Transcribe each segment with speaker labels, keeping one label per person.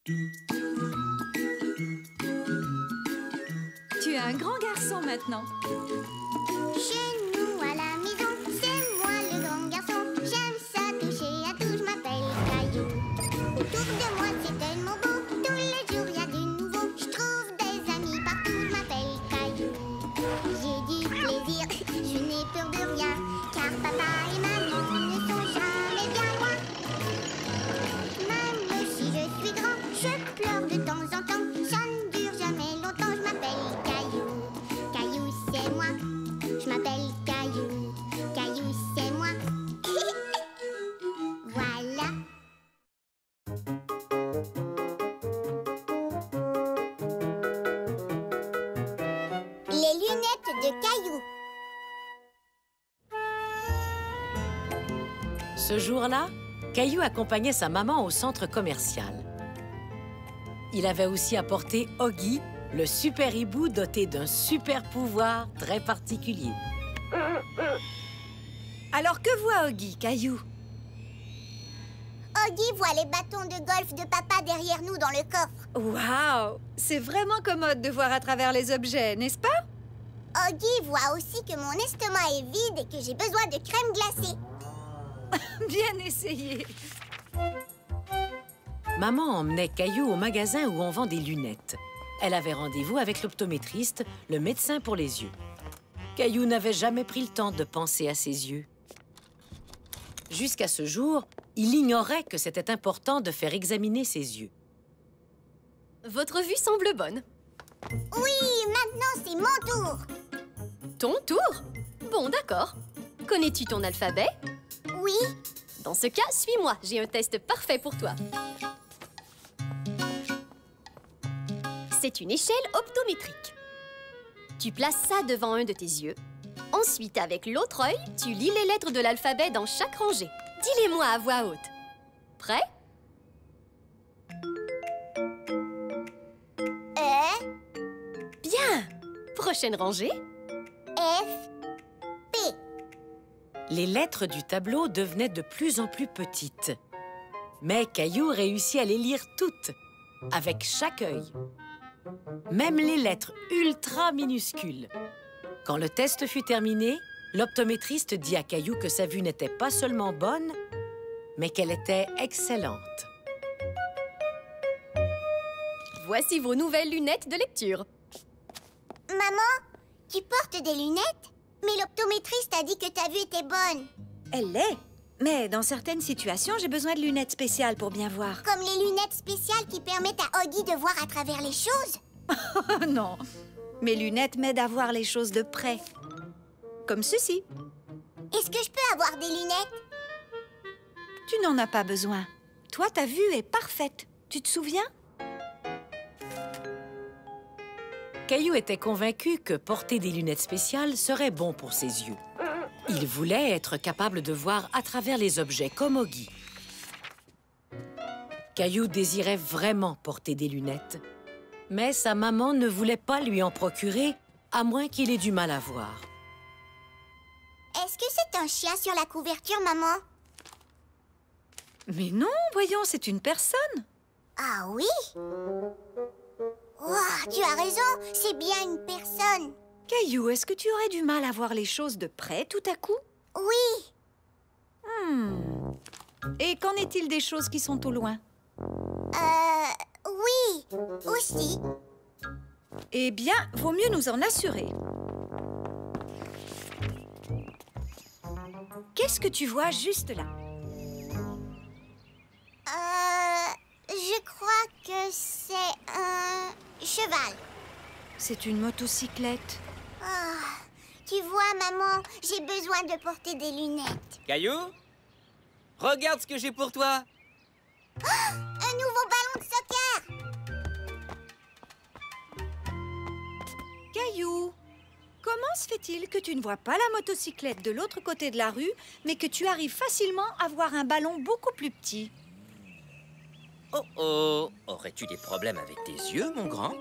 Speaker 1: Tu es un grand garçon maintenant.
Speaker 2: Chez nous à la maison, c'est moi le grand garçon. J'aime ça toucher à tout, je m'appelle Caillou. Autour de moi c'est tellement beau, tous les jours y a du nouveau. Je trouve des amis partout, je m'appelle Caillou. J'ai du plaisir, je n'ai peur de rien, car papa et maman ne sont jamais bien loin. Même si je suis grand, je pleure de temps en temps. Ça ne dure jamais longtemps, je m'appelle Caillou. Caillou c'est moi, je m'appelle Caillou. Caillou c'est moi. Voilà. Les lunettes de Caillou.
Speaker 3: Ce jour-là, Caillou accompagnait sa maman au centre commercial. Il avait aussi apporté Oggy, le super hibou doté d'un super pouvoir très particulier.
Speaker 1: Alors que voit Oggy, Caillou?
Speaker 2: Oggy voit les bâtons de golf de papa derrière nous dans le coffre.
Speaker 1: Waouh! C'est vraiment commode de voir à travers les objets, n'est-ce pas?
Speaker 2: Oggy voit aussi que mon estomac est vide et que j'ai besoin de crème glacée.
Speaker 1: Bien essayé.
Speaker 3: Maman emmenait Caillou au magasin où on vend des lunettes. Elle avait rendez-vous avec l'optométriste, le médecin pour les yeux. Caillou n'avait jamais pris le temps de penser à ses yeux. Jusqu'à ce jour, il ignorait que c'était important de faire examiner ses yeux.
Speaker 4: Votre vue semble bonne.
Speaker 2: Oui, maintenant c'est mon tour.
Speaker 4: Ton tour? Bon, d'accord. Connais-tu ton alphabet?
Speaker 2: Oui,
Speaker 4: Dans ce cas, suis-moi. J'ai un test parfait pour toi. C'est une échelle optométrique. Tu places ça devant un de tes yeux. Ensuite, avec l'autre œil, tu lis les lettres de l'alphabet dans chaque rangée. Dis-les-moi à voix haute. Prêt? Bien! Prochaine rangée.
Speaker 2: F, P.
Speaker 3: Les lettres du tableau devenaient de plus en plus petites. Mais Caillou réussit à les lire toutes, avec chaque œil. Même les lettres ultra minuscules. Quand le test fut terminé, l'optométriste dit à Caillou que sa vue n'était pas seulement bonne, mais qu'elle était excellente.
Speaker 4: Voici vos nouvelles lunettes de lecture.
Speaker 2: Maman, tu portes des lunettes? Mais l'optométriste a dit que ta vue était bonne.
Speaker 1: Elle l'est. Mais dans certaines situations, j'ai besoin de lunettes spéciales pour bien voir.
Speaker 2: Comme les lunettes spéciales qui permettent à Oggy de voir à travers les choses.
Speaker 1: Oh non! Mes lunettes m'aident à voir les choses de près. Comme ceci.
Speaker 2: Est-ce que je peux avoir des lunettes?
Speaker 1: Tu n'en as pas besoin. Toi, ta vue est parfaite. Tu te souviens?
Speaker 3: Caillou était convaincu que porter des lunettes spéciales serait bon pour ses yeux. Il voulait être capable de voir à travers les objets comme Oggy. Caillou désirait vraiment porter des lunettes. Mais sa maman ne voulait pas lui en procurer, à moins qu'il ait du mal à voir.
Speaker 2: Est-ce que c'est un chien sur la couverture, maman?
Speaker 1: Mais non, voyons, c'est une personne.
Speaker 2: Ah oui? Ouah, tu as raison, c'est bien une personne.
Speaker 1: Caillou, est-ce que tu aurais du mal à voir les choses de près tout à coup?
Speaker 2: Oui.
Speaker 1: Et qu'en est-il des choses qui sont au loin?
Speaker 2: Oui, aussi.
Speaker 1: Eh bien, vaut mieux nous en assurer. Qu'est-ce que tu vois juste là?
Speaker 2: Je crois que c'est un cheval.
Speaker 1: C'est une motocyclette.
Speaker 2: Ah, tu vois, maman, j'ai besoin de porter des lunettes.
Speaker 5: Caillou, regarde ce que j'ai pour toi.
Speaker 2: Un nouveau ballon de soccer.
Speaker 1: Caillou, comment se fait-il que tu ne vois pas la motocyclette de l'autre côté de la rue, mais que tu arrives facilement à voir un ballon beaucoup plus petit?
Speaker 5: Oh oh, aurais-tu des problèmes avec tes yeux, mon grand?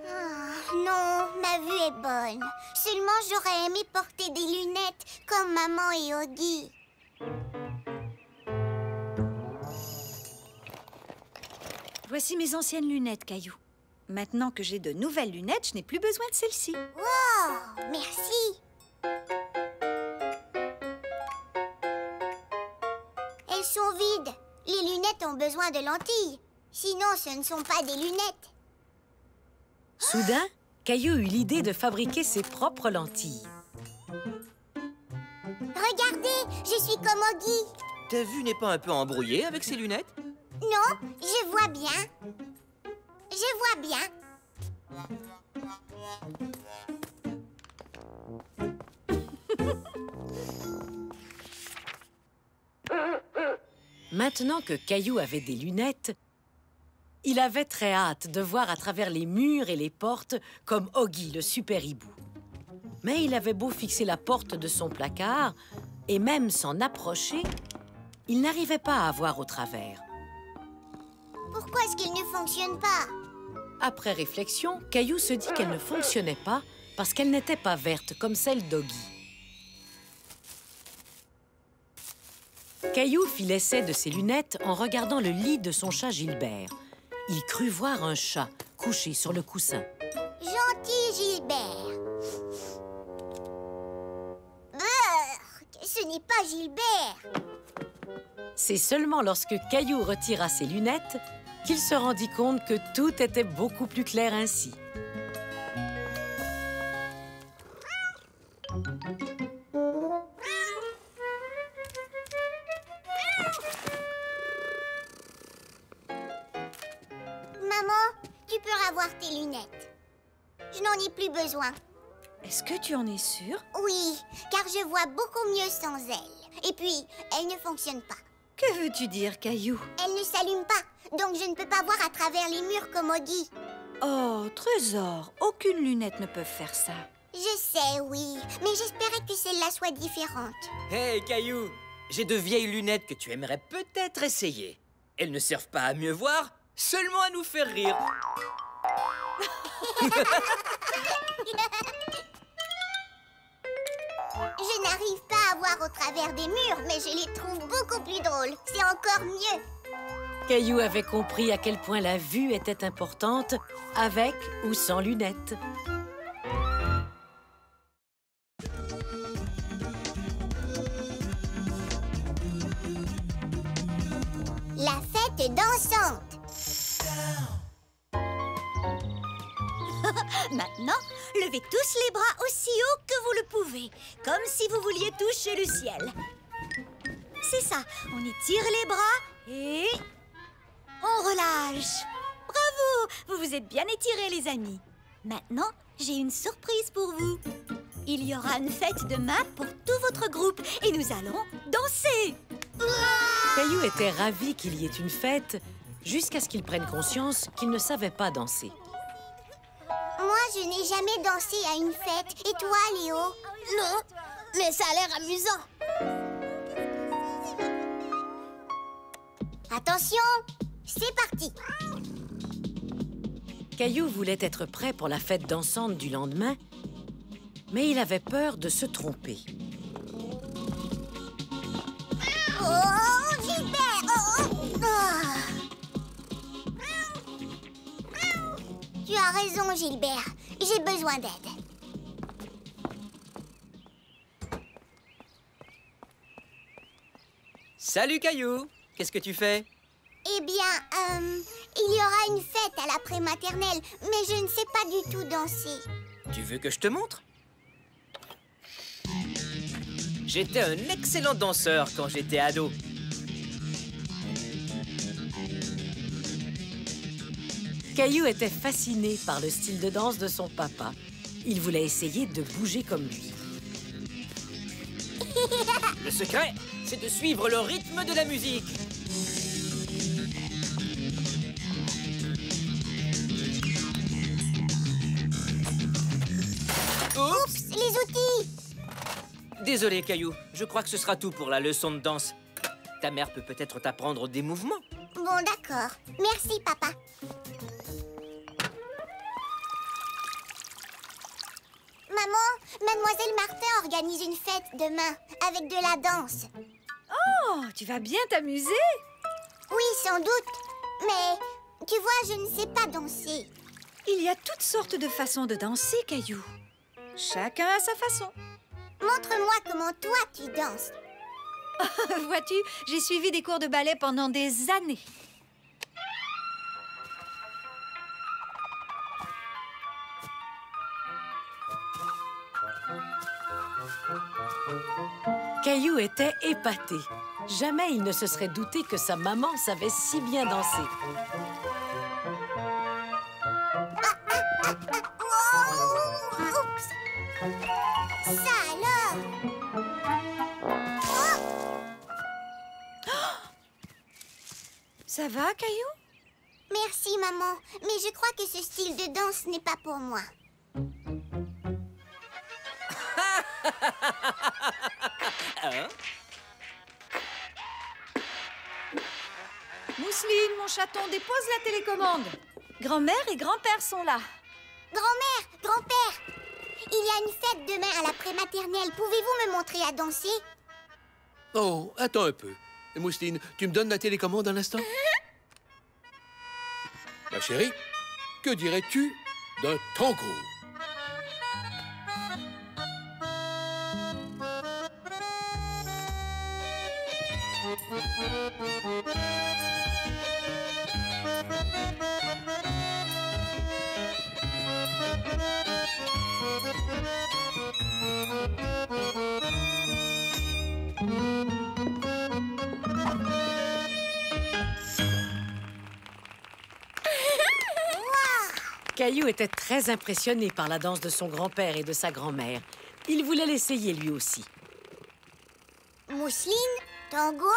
Speaker 2: Ah, non, ma vue est bonne. Seulement, j'aurais aimé porter des lunettes comme maman et Oggy.
Speaker 1: Voici mes anciennes lunettes, Caillou. Maintenant que j'ai de nouvelles lunettes, je n'ai plus besoin de celles-ci.
Speaker 2: Oh, merci. Elles sont vides. Les lunettes ont besoin de lentilles. Sinon, ce ne sont pas des lunettes.
Speaker 3: Soudain, Caillou eut l'idée de fabriquer ses propres lentilles.
Speaker 2: Regardez, je suis comme Oggy.
Speaker 5: Ta vue n'est pas un peu embrouillée avec ces lunettes?
Speaker 2: Non, je vois bien. Je vois bien.
Speaker 3: Maintenant que Caillou avait des lunettes, il avait très hâte de voir à travers les murs et les portes comme Oggy, le super hibou. Mais il avait beau fixer la porte de son placard et même s'en approcher, il n'arrivait pas à voir au travers.
Speaker 2: Pourquoi est-ce qu'il ne fonctionne pas?
Speaker 3: Après réflexion, Caillou se dit qu'elle ne fonctionnait pas parce qu'elle n'était pas verte comme celle d'Oggy. Caillou fit l'essai de ses lunettes en regardant le lit de son chat Gilbert. Il crut voir un chat couché sur le coussin.
Speaker 2: Gentil Gilbert. Brrr, ce n'est pas Gilbert.
Speaker 3: C'est seulement lorsque Caillou retira ses lunettes qu'il se rendit compte que tout était beaucoup plus clair ainsi.
Speaker 2: Maman, tu peux avoir tes lunettes. Je n'en ai plus besoin.
Speaker 1: Est-ce que tu en es sûre?
Speaker 2: Oui, car je vois beaucoup mieux sans elles. Et puis, elles ne fonctionnent pas.
Speaker 1: Que veux-tu dire, Caillou?
Speaker 2: Elles ne s'allument pas, donc je ne peux pas voir à travers les murs comme Oggy.
Speaker 1: Oh, Trésor, aucune lunette ne peut faire ça.
Speaker 2: Je sais, oui, mais j'espérais que celle-là soit différente.
Speaker 5: Hey, Caillou, j'ai de vieilles lunettes que tu aimerais peut-être essayer. Elles ne servent pas à mieux voir, seulement à nous faire rire.
Speaker 2: Je n'arrive pas à voir au travers des murs, mais je les trouve beaucoup plus drôles. C'est encore mieux.
Speaker 3: Caillou avait compris à quel point la vue était importante, avec ou sans lunettes.
Speaker 2: La fête dansante.
Speaker 1: Maintenant, levez tous les bras aussi haut que vous le pouvez, comme si vous vouliez toucher le ciel. C'est ça, on étire les bras et on relâche. Bravo, vous vous êtes bien étirés, les amis. Maintenant, j'ai une surprise pour vous. Il y aura une fête demain pour tout votre groupe et nous allons danser.
Speaker 3: Caillou était ravi qu'il y ait une fête, jusqu'à ce qu'il prenne conscience qu'il ne savait pas danser.
Speaker 2: Moi, je n'ai jamais dansé à une fête. Et toi, Léo? Non, mais ça a l'air amusant. Attention, c'est parti.
Speaker 3: Caillou voulait être prêt pour la fête dansante du lendemain, mais il avait peur de se tromper.
Speaker 2: Oh, Gilbert! Oh. Ah. Tu as raison, Gilbert. J'ai besoin d'aide.
Speaker 5: Salut, Caillou. Qu'est-ce que tu fais?
Speaker 2: Eh bien, il y aura une fête à la prématernelle, mais je ne sais pas du tout danser.
Speaker 5: Tu veux que je te montre? J'étais un excellent danseur quand j'étais ado.
Speaker 3: Caillou était fasciné par le style de danse de son papa. Il voulait essayer de bouger comme lui.
Speaker 5: Le secret, c'est de suivre le rythme de la musique.
Speaker 2: Oups, les outils!
Speaker 5: Désolé, Caillou. Je crois que ce sera tout pour la leçon de danse. Ta mère peut peut-être t'apprendre des mouvements.
Speaker 2: Bon, d'accord. Merci, papa. Maman, Mademoiselle Martin organise une fête demain, avec de la danse.
Speaker 1: Oh, tu vas bien t'amuser?
Speaker 2: Oui, sans doute. Mais Tu vois, je ne sais pas danser.
Speaker 1: Il y a toutes sortes de façons de danser, Caillou. Chacun a sa façon.
Speaker 2: Montre-moi comment toi tu danses.
Speaker 1: Vois-tu, j'ai suivi des cours de ballet pendant des années.
Speaker 3: Caillou était épaté. Jamais il ne se serait douté que sa maman savait si bien danser.
Speaker 2: Oups. Ça alors.
Speaker 1: Ça va, Caillou?
Speaker 2: Merci, maman. Mais je crois que ce style de danse n'est pas pour moi.
Speaker 1: Mousseline, mon chaton, dépose la télécommande. Grand-mère et grand-père sont là.
Speaker 2: Grand-mère, grand-père, il y a une fête demain à la prématernelle. Pouvez-vous me montrer à danser?
Speaker 6: Oh, attends un peu. Mousseline, tu me donnes la télécommande un instant? Ma chérie, que dirais-tu d'un tango?
Speaker 3: Caillou était très impressionné par la danse de son grand-père et de sa grand-mère. Il voulait l'essayer lui aussi.
Speaker 2: Mousseline, tango.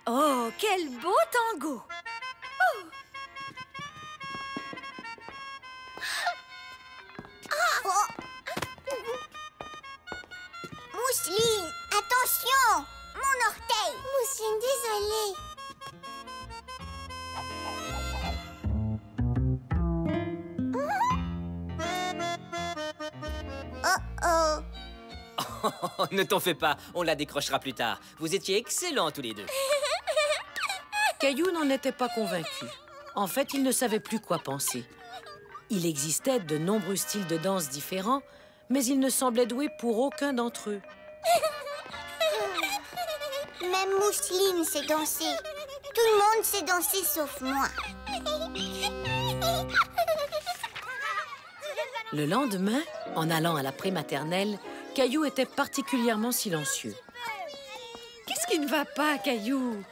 Speaker 1: Oh, quel beau tango!
Speaker 2: Oh. Mousseline, attention! Mon orteil! Mousseline, désolée. Oh.
Speaker 5: Oh, ne t'en fais pas, on la décrochera plus tard. Vous étiez excellents tous les deux.
Speaker 3: Caillou n'en était pas convaincu. En fait, il ne savait plus quoi penser. Il existait de nombreux styles de danse différents, mais il ne semblait doué pour aucun d'entre eux.
Speaker 2: Même Mousseline sait danser. Tout le monde sait danser sauf moi.
Speaker 3: Le lendemain, en allant à la prématernelle, Caillou était particulièrement silencieux.
Speaker 1: Qu'est-ce qui ne va pas, Caillou?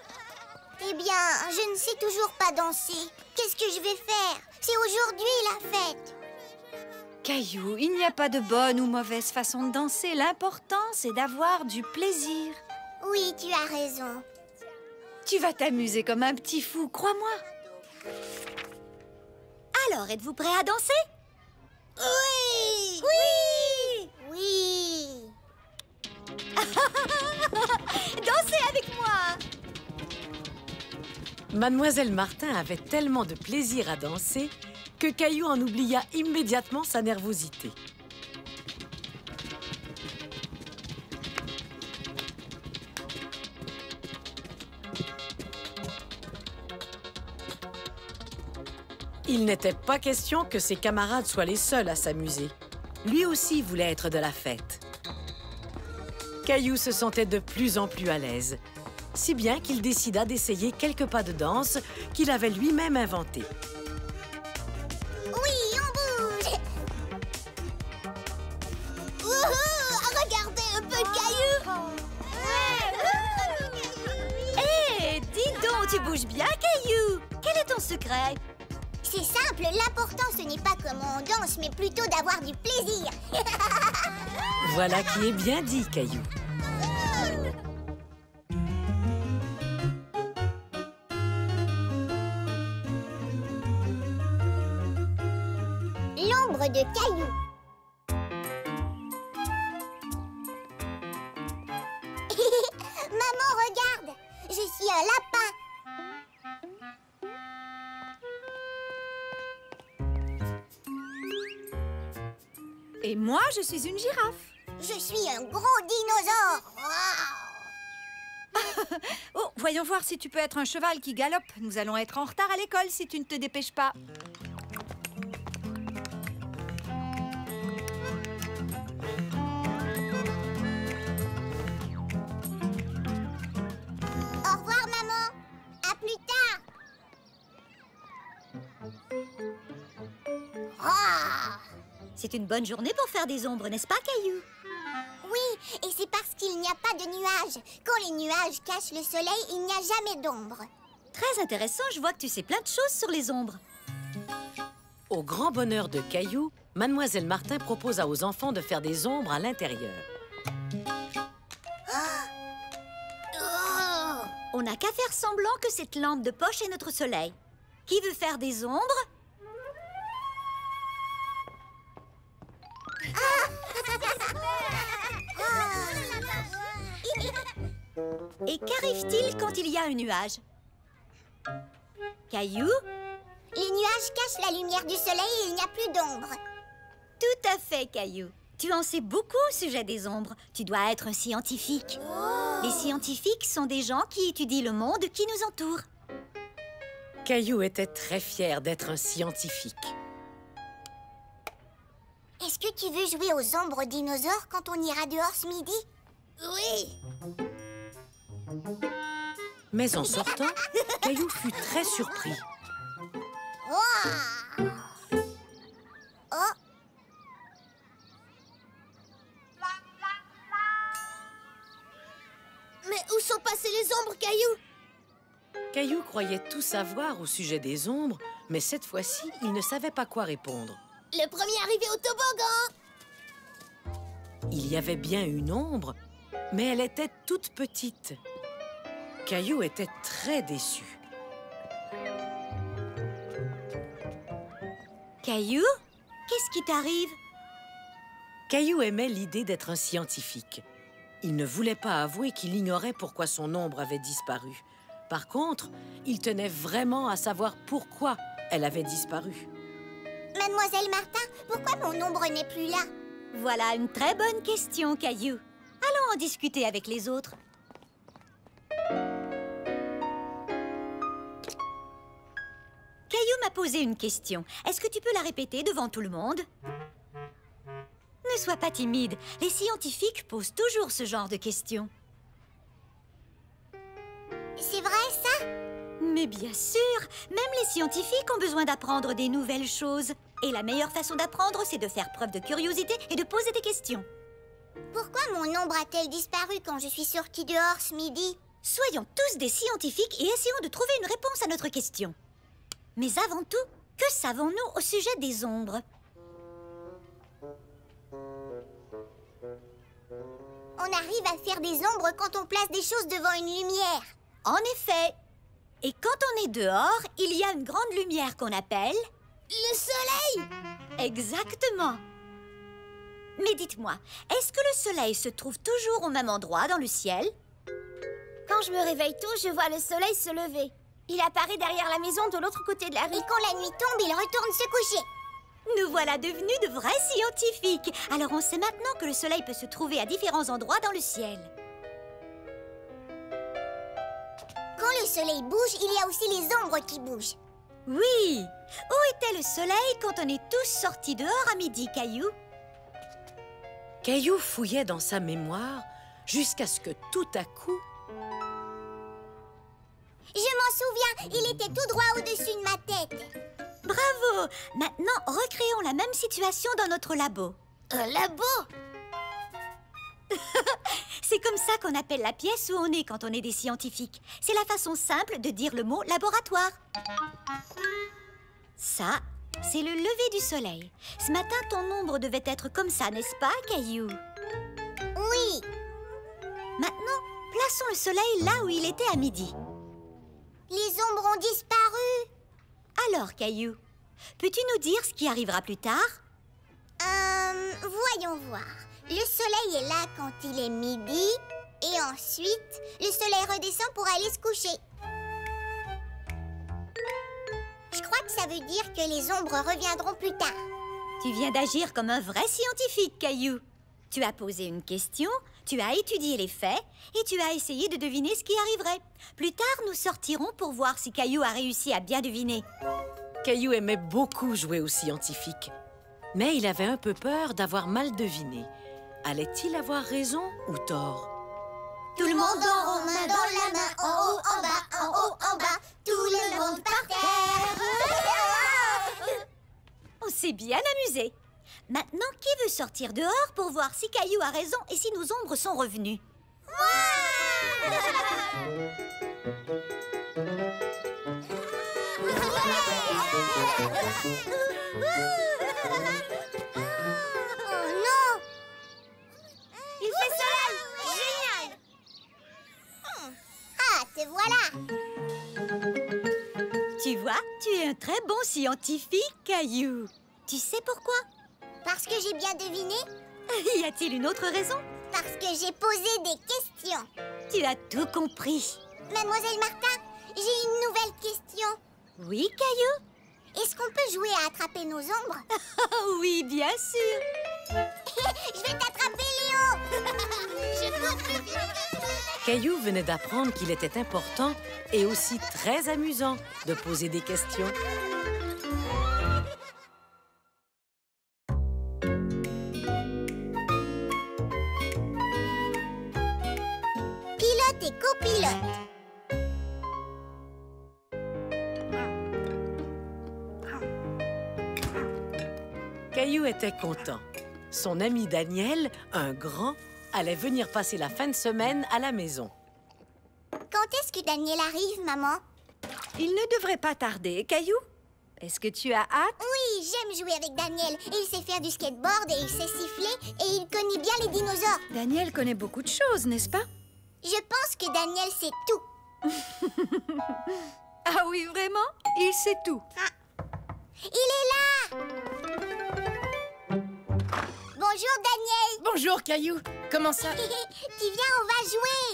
Speaker 2: Eh bien, je ne sais toujours pas danser. Qu'est-ce que je vais faire? C'est aujourd'hui la fête.
Speaker 1: Caillou, il n'y a pas de bonne ou mauvaise façon de danser. L'important, c'est d'avoir du plaisir.
Speaker 2: Oui, tu as raison.
Speaker 1: Tu vas t'amuser comme un petit fou, crois-moi.
Speaker 7: Alors, êtes-vous prêts à danser?
Speaker 2: Oui!
Speaker 7: Oui!
Speaker 2: Oui!
Speaker 7: Dansez avec moi!
Speaker 3: Mademoiselle Martin avait tellement de plaisir à danser que Caillou en oublia immédiatement sa nervosité. Il n'était pas question que ses camarades soient les seuls à s'amuser. Lui aussi voulait être de la fête. Caillou se sentait de plus en plus à l'aise, si bien qu'il décida d'essayer quelques pas de danse qu'il avait lui-même inventés.
Speaker 2: Oui, on bouge! Wouhou! Regardez un peu de Caillou!
Speaker 7: Hé, dis donc, tu bouges bien, Caillou! Quel est ton secret?
Speaker 2: C'est simple, l'important ce n'est pas comment on danse, mais plutôt d'avoir du plaisir.
Speaker 3: Voilà qui est bien dit, Caillou.
Speaker 2: L'ombre de Caillou. Maman, regarde! Je suis un lapin.
Speaker 1: Et moi, je suis une girafe.
Speaker 2: Je suis un gros dinosaure.
Speaker 8: Oh, voyons voir si tu peux être un cheval qui galope. Nous allons être en retard à l'école si tu ne te dépêches pas.
Speaker 2: Au revoir, maman. À plus tard. Ah!
Speaker 1: C'est une bonne journée pour faire des ombres, n'est-ce pas, Caillou?
Speaker 2: Oui, et c'est parce qu'il n'y a pas de nuages. Quand les nuages cachent le soleil, il n'y a jamais d'ombre.
Speaker 1: Très intéressant, je vois que tu sais plein de choses sur les ombres.
Speaker 3: Au grand bonheur de Caillou, Mademoiselle Martin proposa aux enfants de faire des ombres à l'intérieur.
Speaker 1: On n'a qu'à faire semblant que cette lampe de poche est notre soleil. Qui veut faire des ombres? Et qu'arrive-t-il quand il y a un nuage? Caillou?
Speaker 2: Les nuages cachent la lumière du soleil et il n'y a plus d'ombre.
Speaker 1: Tout à fait, Caillou. Tu en sais beaucoup au sujet des ombres. Tu dois être un scientifique. Les scientifiques sont des gens qui étudient le monde qui nous entoure.
Speaker 3: Caillou était très fier d'être un scientifique.
Speaker 2: Est-ce que tu veux jouer aux ombres dinosaures quand on ira dehors ce midi? Oui.
Speaker 3: Mais en sortant, Caillou fut très surpris.
Speaker 2: Oh! Oh!
Speaker 4: Mais où sont passées les ombres, Caillou?
Speaker 3: Caillou croyait tout savoir au sujet des ombres, mais cette fois-ci, il ne savait pas quoi répondre.
Speaker 4: Le premier arrivé au toboggan!
Speaker 3: Il y avait bien une ombre, mais elle était toute petite. Caillou était très déçu.
Speaker 1: Caillou? Qu'est-ce qui t'arrive?
Speaker 3: Caillou aimait l'idée d'être un scientifique. Il ne voulait pas avouer qu'il ignorait pourquoi son ombre avait disparu. Par contre, il tenait vraiment à savoir pourquoi elle avait disparu.
Speaker 2: Mademoiselle Martin, pourquoi mon ombre n'est plus là?
Speaker 1: Voilà une très bonne question, Caillou. Allons en discuter avec les autres. Caillou m'a posé une question. Est-ce que tu peux la répéter devant tout le monde? Ne sois pas timide. Les scientifiques posent toujours ce genre de questions.
Speaker 2: C'est vrai, ça?
Speaker 1: Mais bien sûr, même les scientifiques ont besoin d'apprendre des nouvelles choses. Et la meilleure façon d'apprendre, c'est de faire preuve de curiosité et de poser des questions.
Speaker 2: Pourquoi mon ombre a-t-elle disparu quand je suis sortie dehors ce midi?
Speaker 1: Soyons tous des scientifiques et essayons de trouver une réponse à notre question. Mais avant tout, que savons-nous au sujet des ombres?
Speaker 2: On arrive à faire des ombres quand on place des choses devant une lumière.
Speaker 1: En effet. Et quand on est dehors, il y a une grande lumière qu'on appelle...
Speaker 4: Le soleil!
Speaker 1: Exactement. Mais dites-moi, est-ce que le soleil se trouve toujours au même endroit dans le ciel?
Speaker 4: Quand je me réveille tôt, je vois le soleil se lever. Il apparaît derrière la maison de l'autre côté de la rue.
Speaker 2: Et quand la nuit tombe, il retourne se coucher.
Speaker 1: Nous voilà devenus de vrais scientifiques. Alors on sait maintenant que le soleil peut se trouver à différents endroits dans le ciel.
Speaker 2: Quand le soleil bouge, il y a aussi les ombres qui bougent.
Speaker 1: Oui. Où était le soleil quand on est tous sortis dehors à midi, Caillou?
Speaker 3: Caillou fouillait dans sa mémoire jusqu'à ce que tout à coup...
Speaker 2: Je m'en souviens, il était tout droit au-dessus de ma tête.
Speaker 1: Bravo! Maintenant, recréons la même situation dans notre labo.
Speaker 4: Un labo?
Speaker 1: C'est comme ça qu'on appelle la pièce où on est quand on est des scientifiques. C'est la façon simple de dire le mot laboratoire. Ça, c'est le lever du soleil. Ce matin, ton ombre devait être comme ça, n'est-ce pas, Caillou?
Speaker 2: Oui.
Speaker 1: Maintenant, plaçons le soleil là où il était à midi.
Speaker 2: Les ombres ont disparu.
Speaker 1: Alors, Caillou, peux-tu nous dire ce qui arrivera plus tard?
Speaker 2: Voyons voir. Le soleil est là quand il est midi. Et ensuite, le soleil redescend pour aller se coucher. Je crois que ça veut dire que les ombres reviendront plus tard.
Speaker 1: Tu viens d'agir comme un vrai scientifique, Caillou. Tu as posé une question, Tu as étudié les faits et tu as essayé de deviner ce qui arriverait. Plus tard, nous sortirons pour voir si Caillou a réussi à bien deviner.
Speaker 3: Caillou aimait beaucoup jouer au scientifique. Mais il avait un peu peur d'avoir mal deviné. Allait-il avoir raison ou tort?
Speaker 2: Tout le monde en rond, main dans la main, en haut, en bas, tout le monde par terre.
Speaker 1: On s'est bien amusé. Maintenant, qui veut sortir dehors pour voir si Caillou a raison et si nos ombres sont revenues?
Speaker 2: Oh non!
Speaker 1: Il fait soleil! Génial!
Speaker 2: Ah, te voilà!
Speaker 1: Tu vois, tu es un très bon scientifique, Caillou. Tu sais pourquoi?
Speaker 2: Parce que j'ai bien deviné?
Speaker 1: Y a-t-il une autre raison?
Speaker 2: Parce que j'ai posé des questions.
Speaker 1: Tu as tout compris.
Speaker 2: Mademoiselle Martin, j'ai une nouvelle question.
Speaker 1: Oui, Caillou?
Speaker 2: Est-ce qu'on peut jouer à attraper nos ombres?
Speaker 1: Oh, oui, bien sûr.
Speaker 2: Je vais t'attraper, Léo! Je cours plus vite.
Speaker 3: Caillou venait d'apprendre qu'il était important et aussi très amusant de poser des questions.
Speaker 2: Pilote et copilote.
Speaker 3: Caillou était content. Son ami Daniel, un grand, allait venir passer la fin de semaine à la maison.
Speaker 2: Quand est-ce que Daniel arrive, maman?
Speaker 8: Il ne devrait pas tarder, Caillou. Est-ce que tu as hâte?
Speaker 2: Oui, j'aime jouer avec Daniel. Il sait faire du skateboard et il sait siffler et il connaît bien les dinosaures.
Speaker 8: Daniel connaît beaucoup de choses, n'est-ce pas?
Speaker 2: Je pense que Daniel sait tout.
Speaker 8: Ah oui, vraiment? Il sait tout.
Speaker 2: Il est là! Bonjour, Daniel.
Speaker 9: Bonjour, Caillou. Comment ça?
Speaker 2: Tu viens, on va jouer.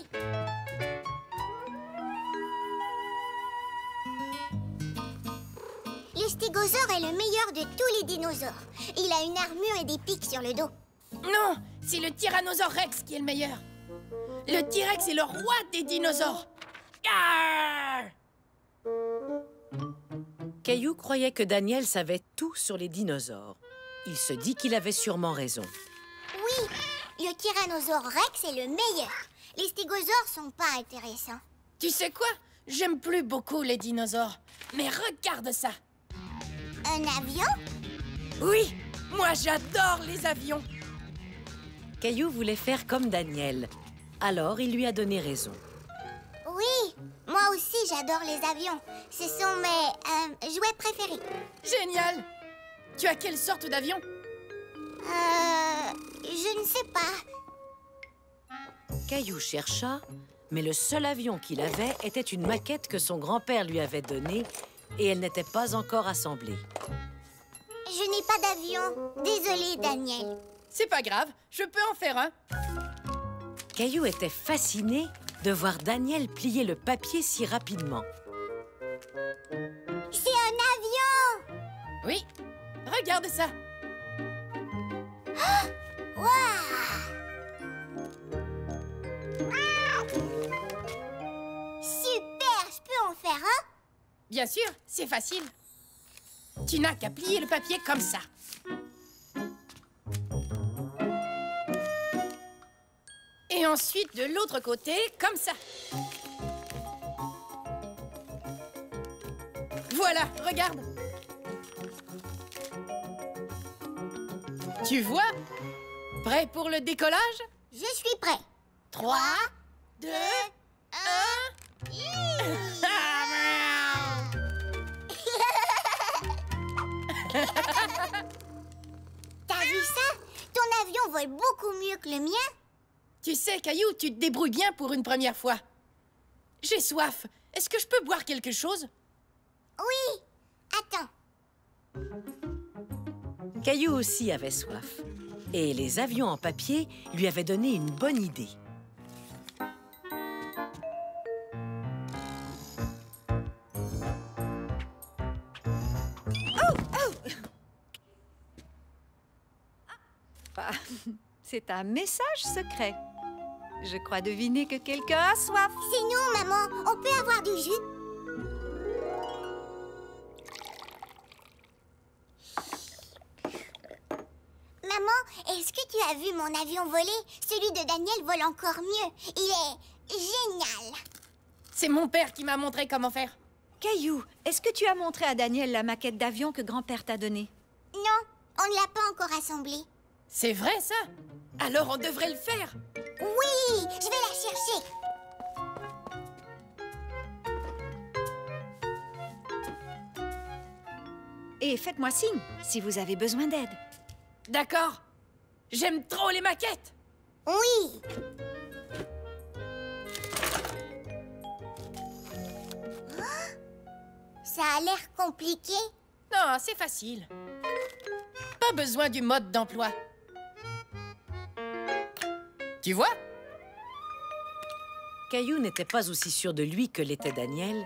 Speaker 2: Le stégosaure est le meilleur de tous les dinosaures. Il a une armure et des pics sur le dos.
Speaker 9: Non, c'est le Tyrannosaure Rex qui est le meilleur. Le T-Rex est le roi des dinosaures. Arr!
Speaker 3: Caillou croyait que Daniel savait tout sur les dinosaures. Il se dit qu'il avait sûrement raison.
Speaker 2: Oui, le Tyrannosaure Rex est le meilleur. Les stégosaures sont pas intéressants.
Speaker 9: Tu sais quoi? J'aime plus beaucoup les dinosaures. Mais regarde ça.
Speaker 2: Un avion?
Speaker 9: Oui, moi j'adore les avions.
Speaker 3: Caillou voulait faire comme Daniel. Alors, il lui a donné raison.
Speaker 2: Oui, moi aussi j'adore les avions. Ce sont mes jouets préférés.
Speaker 9: Génial. Tu as quelle sorte d'avion?
Speaker 2: Je ne sais pas.
Speaker 3: Caillou chercha, mais le seul avion qu'il avait était une maquette que son grand-père lui avait donnée et elle n'était pas encore assemblée.
Speaker 2: Je n'ai pas d'avion. Désolée, Daniel.
Speaker 9: C'est pas grave, je peux en faire un.
Speaker 3: Caillou était fasciné de voir Daniel plier le papier si rapidement.
Speaker 2: C'est un avion!
Speaker 9: Oui, regarde ça.
Speaker 2: Waouh! Super! Je peux en faire un?
Speaker 9: Bien sûr, c'est facile. Tu n'as qu'à plier le papier comme ça. Et ensuite, de l'autre côté, comme ça. Voilà, regarde. Tu vois? Prêt pour le décollage?
Speaker 2: Je suis prêt.
Speaker 9: 3, 2, 1...
Speaker 2: T'as vu ça? Ton avion vole beaucoup mieux que le mien.
Speaker 9: Tu sais, Caillou, tu te débrouilles bien pour une première fois. J'ai soif. Est-ce que je peux boire quelque chose?
Speaker 2: Oui. Attends.
Speaker 3: Caillou aussi avait soif. Et les avions en papier lui avaient donné une bonne idée.
Speaker 8: C'est un message secret. Je crois deviner que quelqu'un a soif.
Speaker 2: C'est nous, maman. On peut avoir du jus? Maman, est-ce que tu as vu mon avion voler? Celui de Daniel vole encore mieux. Il est génial.
Speaker 9: C'est mon père qui m'a montré comment faire.
Speaker 8: Caillou, est-ce que tu as montré à Daniel la maquette d'avion que grand-père t'a donnée?
Speaker 2: Non, on ne l'a pas encore assemblée.
Speaker 9: C'est vrai, ça? Alors on devrait le faire.
Speaker 2: Oui, je vais la chercher.
Speaker 8: Et faites-moi signe si vous avez besoin d'aide.
Speaker 9: D'accord. J'aime trop les maquettes.
Speaker 2: Oui. Ça a l'air compliqué.
Speaker 9: Non, c'est facile. Pas besoin du mode d'emploi. Tu vois?
Speaker 3: Caillou n'était pas aussi sûr de lui que l'était Daniel,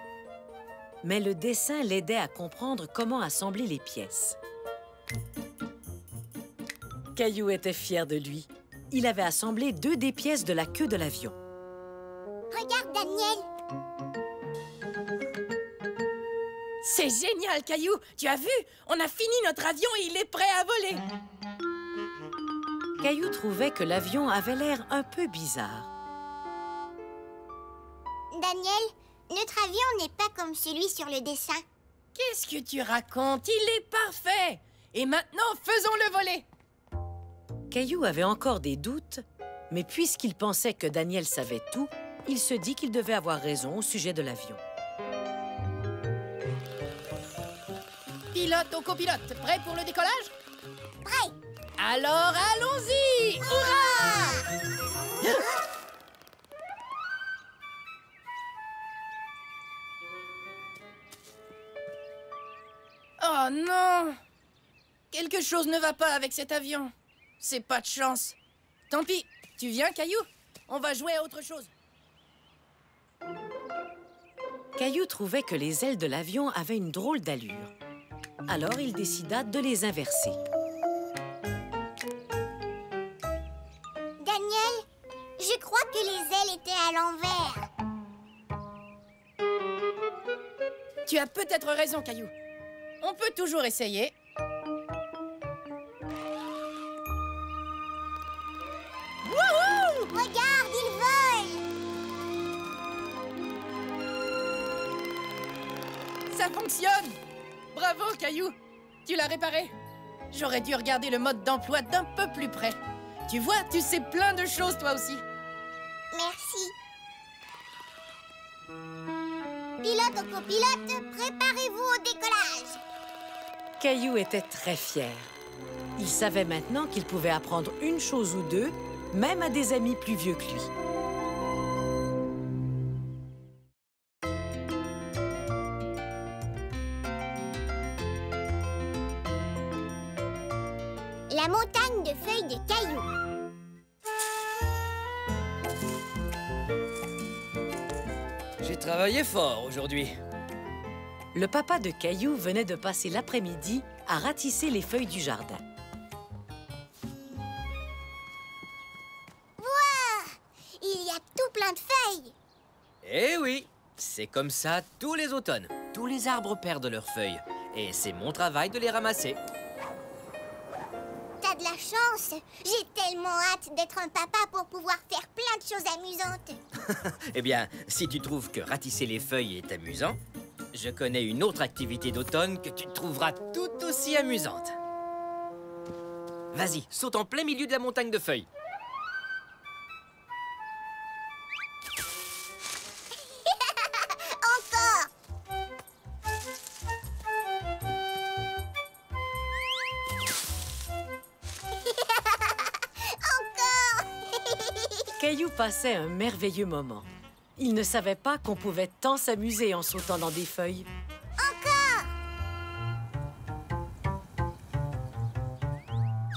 Speaker 3: mais le dessin l'aidait à comprendre comment assembler les pièces. Caillou était fier de lui. Il avait assemblé 2 des pièces de la queue de l'avion.
Speaker 2: Regarde, Daniel.
Speaker 9: C'est génial, Caillou. Tu as vu? On a fini notre avion et il est prêt à voler.
Speaker 3: Caillou trouvait que l'avion avait l'air un peu bizarre.
Speaker 2: Daniel, notre avion n'est pas comme celui sur le dessin.
Speaker 9: Qu'est-ce que tu racontes? Il est parfait. Et maintenant, faisons-le voler.
Speaker 3: Caillou avait encore des doutes, mais puisqu'il pensait que Daniel savait tout, il se dit qu'il devait avoir raison au sujet de l'avion.
Speaker 9: Pilote au copilote, prêt pour le décollage?
Speaker 2: Prêt.
Speaker 9: Alors, allons-y! Hurrah! Oh non! Quelque chose ne va pas avec cet avion. C'est pas de chance. Tant pis. Tu viens, Caillou? On va jouer à autre chose.
Speaker 3: Caillou trouvait que les ailes de l'avion avaient une drôle d'allure. Alors il décida de les inverser.
Speaker 2: Daniel, je crois que les ailes étaient à l'envers.
Speaker 9: Tu as peut-être raison, Caillou. On peut toujours essayer. Wouhou!
Speaker 2: Regarde, il vole!
Speaker 9: Ça fonctionne! Bravo, Caillou! Tu l'as réparé. J'aurais dû regarder le mode d'emploi d'un peu plus près. Tu vois, tu sais plein de choses, toi aussi.
Speaker 2: Merci. Pilote au copilote, préparez-vous au décollage.
Speaker 3: Caillou était très fier. Il savait maintenant qu'il pouvait apprendre une chose ou deux, même à des amis plus vieux que lui.
Speaker 2: La montagne de feuilles de cailloux.
Speaker 5: J'ai travaillé fort aujourd'hui.
Speaker 3: Le papa de Caillou venait de passer l'après-midi à ratisser les feuilles du jardin.
Speaker 2: Wow! Il y a tout plein de feuilles.
Speaker 5: Eh oui, c'est comme ça tous les automnes. Tous les arbres perdent leurs feuilles. Et c'est mon travail de les ramasser.
Speaker 2: T'as de la chance. J'ai tellement hâte d'être un papa pour pouvoir faire plein de choses amusantes.
Speaker 5: Eh bien, si tu trouves que ratisser les feuilles est amusant, je connais une autre activité d'automne que tu trouveras tout aussi amusante. Vas-y, saute en plein milieu de la montagne de feuilles.
Speaker 2: Encore. Encore.
Speaker 3: Caillou passait un merveilleux moment. Il ne savait pas qu'on pouvait tant s'amuser en sautant dans des feuilles.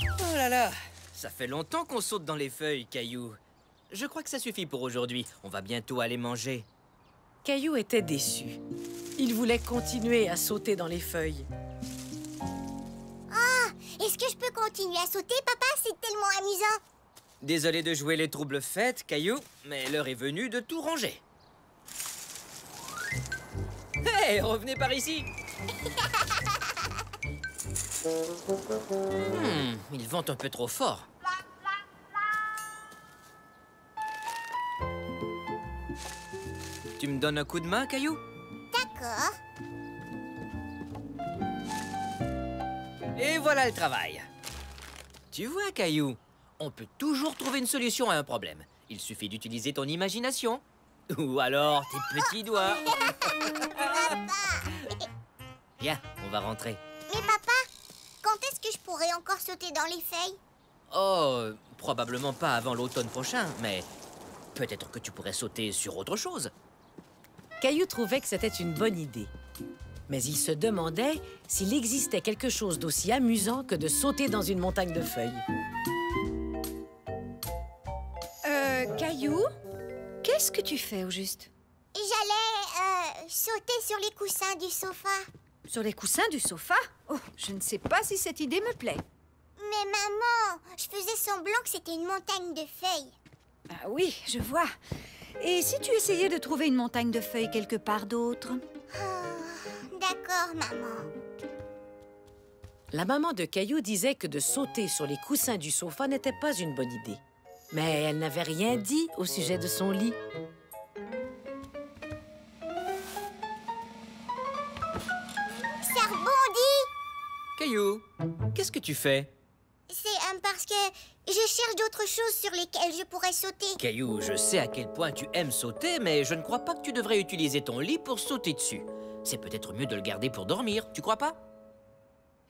Speaker 5: Oh là là, ça fait longtemps qu'on saute dans les feuilles, Caillou. Je crois que ça suffit pour aujourd'hui. On va bientôt aller manger.
Speaker 3: Caillou était déçu. Il voulait continuer à sauter dans les feuilles.
Speaker 2: Est-ce que je peux continuer à sauter, papa? C'est tellement amusant.
Speaker 5: Désolé de jouer les troubles fêtes, Caillou, mais l'heure est venue de tout ranger. Hé, revenez par ici. Il vente un peu trop fort. Tu me donnes un coup de main, Caillou?
Speaker 2: D'accord.
Speaker 5: Et voilà le travail. Tu vois, Caillou, on peut toujours trouver une solution à un problème. Il suffit d'utiliser ton imagination. Ou alors tes petits doigts. Viens, on va rentrer.
Speaker 2: Mais papa, quand est-ce que je pourrai encore sauter dans les feuilles?
Speaker 5: Oh, probablement pas avant l'automne prochain, mais peut-être que tu pourrais sauter sur autre chose.
Speaker 3: Caillou trouvait que c'était une bonne idée. Mais il se demandait s'il existait quelque chose d'aussi amusant que de sauter dans une montagne de feuilles.
Speaker 8: Caillou, qu'est-ce que tu fais au juste?
Speaker 2: J'allais sauter sur les coussins du sofa.
Speaker 8: Sur les coussins du sofa? Oh, je ne sais pas si cette idée me plaît.
Speaker 2: Mais maman, je faisais semblant que c'était une montagne de feuilles.
Speaker 8: Ah oui, je vois. Et si tu essayais de trouver une montagne de feuilles quelque part d'autre?
Speaker 2: D'accord, maman.
Speaker 3: La maman de Caillou disait que de sauter sur les coussins du sofa n'était pas une bonne idée. Mais elle n'avait rien dit au sujet de son lit.
Speaker 2: Ça rebondit!
Speaker 5: Caillou, qu'est-ce que tu fais?
Speaker 2: C'est parce que je cherche d'autres choses sur lesquelles je pourrais sauter.
Speaker 5: Caillou, je sais à quel point tu aimes sauter, mais je ne crois pas que tu devrais utiliser ton lit pour sauter dessus. C'est peut-être mieux de le garder pour dormir, tu crois pas?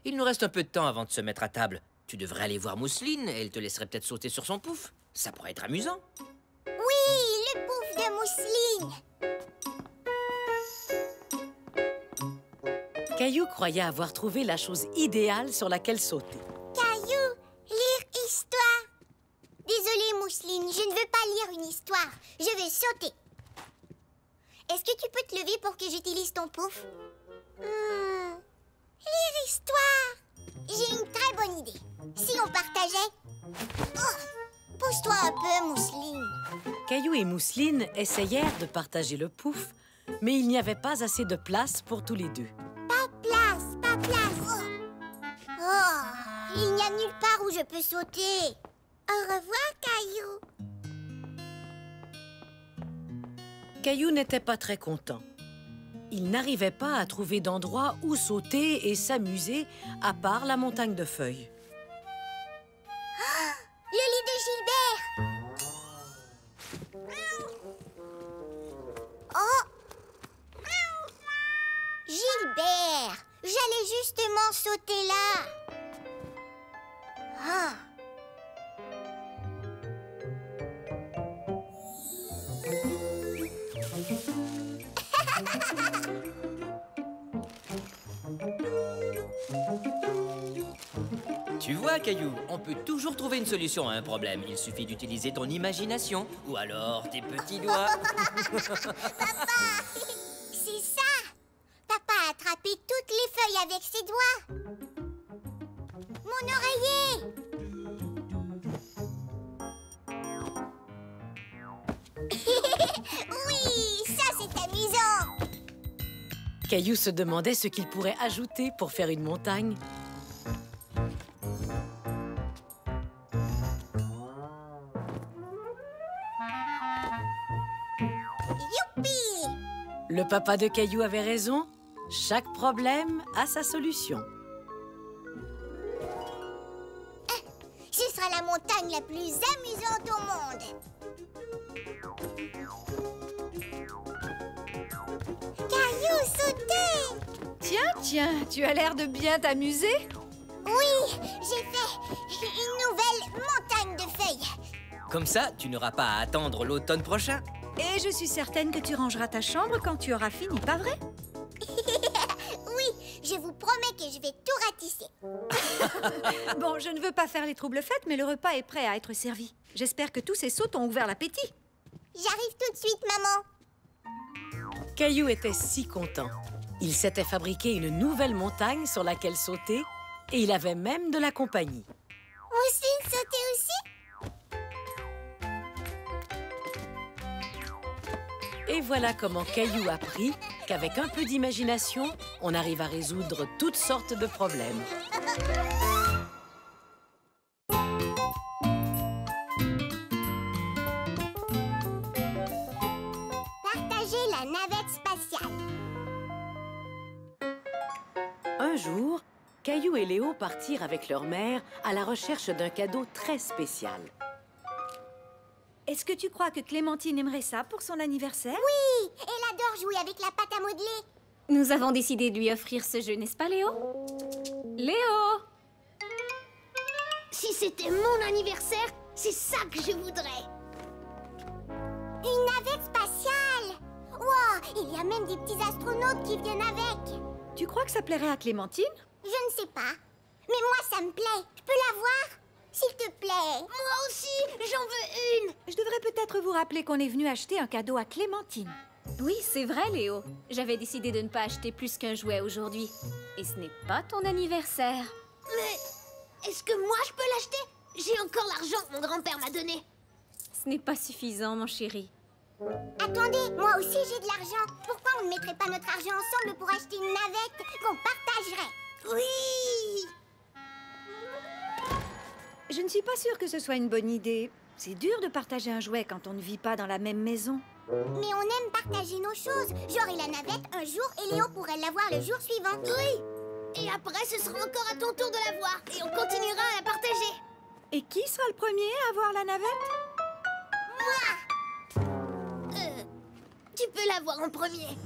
Speaker 5: Il nous reste un peu de temps avant de se mettre à table. Tu devrais aller voir Mousseline, elle te laisserait peut-être sauter sur son pouf. Ça pourrait être amusant.
Speaker 2: Oui, le pouf de Mousseline.
Speaker 3: Caillou croyait avoir trouvé la chose idéale sur laquelle sauter.
Speaker 2: Caillou, lire histoire. Désolée, Mousseline, je ne veux pas lire une histoire. Je veux sauter. Est-ce que tu peux te lever pour que j'utilise ton pouf? Lire histoire. J'ai une très bonne idée. Si on partageait... Oh, pousse-toi un peu, Mousseline.
Speaker 3: Caillou et Mousseline essayèrent de partager le pouf, mais il n'y avait pas assez de place pour tous les deux.
Speaker 2: Pas place, pas place. Oh, il n'y a nulle part où je peux sauter. Au revoir, Caillou.
Speaker 3: Caillou n'était pas très content. Il n'arrivait pas à trouver d'endroit où sauter et s'amuser à part la montagne de feuilles.
Speaker 2: Le lit de Gilbert. Oh! Gilbert! J'allais justement sauter là. Ah!
Speaker 5: Tu vois, Caillou, on peut toujours trouver une solution à un problème. Il suffit d'utiliser ton imagination ou alors tes petits doigts.
Speaker 2: Papa! C'est ça! Papa a attrapé toutes les feuilles avec ses doigts. Mon oreiller! Oui, ça c'est amusant!
Speaker 3: Caillou se demandait ce qu'il pourrait ajouter pour faire une montagne.
Speaker 2: Youpi!
Speaker 3: Le papa de Caillou avait raison. Chaque problème a sa solution.
Speaker 2: Ce sera la montagne la plus amusante au monde. Caillou, sauter!
Speaker 8: Tiens, tu as l'air de bien t'amuser.
Speaker 2: Oui, j'ai fait une nouvelle montagne de feuilles.
Speaker 5: Comme ça, tu n'auras pas à attendre l'automne prochain.
Speaker 8: Et je suis certaine que tu rangeras ta chambre quand tu auras fini, pas vrai?
Speaker 2: Oui, je vous promets que je vais tout ratisser.
Speaker 8: Bon, je ne veux pas faire les troubles fêtes, mais le repas est prêt à être servi. J'espère que tous ces sauts t'ont ouvert l'appétit.
Speaker 2: J'arrive tout de suite, maman.
Speaker 3: Caillou était si content. Il s'était fabriqué une nouvelle montagne sur laquelle sauter et il avait même de la compagnie.
Speaker 2: Mousseline sauter aussi?
Speaker 3: voilà comment Caillou a appris qu'avec un peu d'imagination, on arrive à résoudre toutes sortes de problèmes.
Speaker 2: Partager la navette spatiale.
Speaker 3: Un jour, Caillou et Léo partirent avec leur mère à la recherche d'un cadeau très spécial.
Speaker 8: Est-ce que tu crois que Clémentine aimerait ça pour son anniversaire?
Speaker 2: Oui, elle adore jouer avec la pâte à modeler.
Speaker 4: Nous avons décidé de lui offrir ce jeu, n'est-ce pas, Léo? Léo!
Speaker 2: Si c'était mon anniversaire, c'est ça que je voudrais. Une navette spatiale. Wow, il y a même des petits astronautes qui viennent avec.
Speaker 8: Tu crois que ça plairait à Clémentine?
Speaker 2: Je ne sais pas. Mais moi, ça me plaît. Je peux l'avoir? S'il te plaît. Moi aussi, j'en veux une.
Speaker 8: Je devrais peut-être vous rappeler qu'on est venu acheter un cadeau à Clémentine.
Speaker 4: Oui, c'est vrai, Léo. J'avais décidé de ne pas acheter plus qu'un jouet aujourd'hui. Et ce n'est pas ton anniversaire.
Speaker 2: Mais est-ce que moi, je peux l'acheter? J'ai encore l'argent que mon grand-père m'a donné.
Speaker 4: Ce n'est pas suffisant, mon chéri.
Speaker 2: Attendez, moi aussi j'ai de l'argent. Pourquoi on ne mettrait pas notre argent ensemble pour acheter une navette qu'on partagerait? Oui!
Speaker 8: Je ne suis pas sûre que ce soit une bonne idée. C'est dur de partager un jouet quand on ne vit pas dans la même maison.
Speaker 2: Mais on aime partager nos choses. Genre, la navette un jour et Léo pourrait l'avoir le jour suivant. Oui! Et après, ce sera encore à ton tour de l'avoir. Et on continuera à la partager.
Speaker 8: Et qui sera le premier à avoir la navette?
Speaker 2: Moi! Tu peux l'avoir en premier.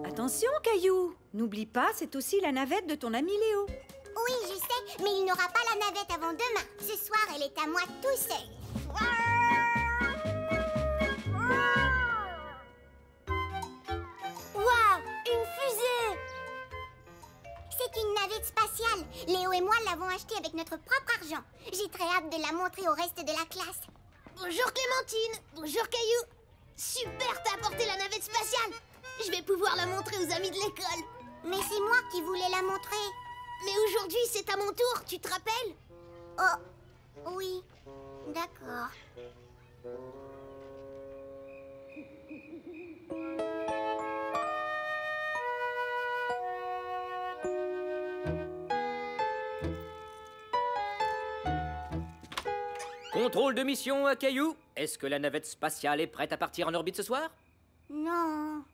Speaker 8: Attention, Caillou! N'oublie pas, c'est aussi la navette de ton ami Léo.
Speaker 2: Oui, je sais, mais il n'aura pas la navette avant demain. Ce soir, elle est à moi tout seul. Waouh, une fusée! C'est une navette spatiale. Léo et moi l'avons achetée avec notre propre argent. J'ai très hâte de la montrer au reste de la classe. Bonjour Clémentine. Bonjour Caillou. Super, t'as apporté la navette spatiale. Je vais pouvoir la montrer aux amis de l'école. Mais c'est moi qui voulais la montrer. Mais aujourd'hui, c'est à mon tour, tu te rappelles? Oh, oui, d'accord.
Speaker 5: Contrôle de mission à Caillou. Est-ce que la navette spatiale est prête à partir en orbite ce soir?
Speaker 2: Non,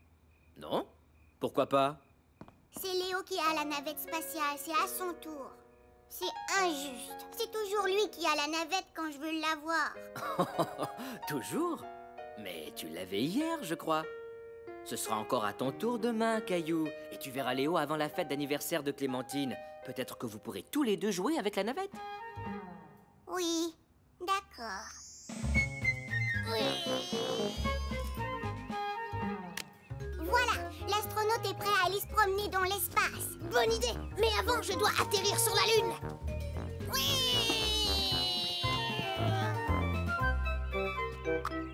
Speaker 5: Non? Pourquoi pas?
Speaker 2: c'est Léo qui a la navette spatiale, c'est à son tour. C'est injuste. C'est toujours lui qui a la navette quand je veux l'avoir.
Speaker 5: Toujours? Mais tu l'avais hier, je crois. Ce sera encore à ton tour demain, Caillou. Et tu verras Léo avant la fête d'anniversaire de Clémentine. Peut-être que vous pourrez tous les deux jouer avec la navette.
Speaker 2: Oui, d'accord. Oui. Voilà, l'astronaute est prêt à aller se promener dans l'espace. Bonne idée, mais avant, je dois atterrir sur la Lune. Oui.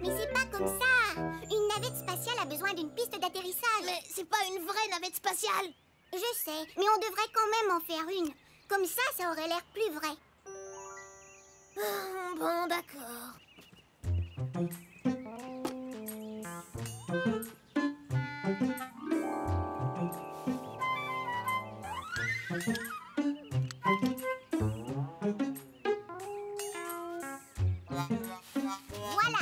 Speaker 2: Mais c'est pas comme ça. Une navette spatiale a besoin d'une piste d'atterrissage. Mais c'est pas une vraie navette spatiale. Je sais, mais on devrait quand même en faire une. Comme ça aurait l'air plus vrai. Bon, d'accord. Voilà.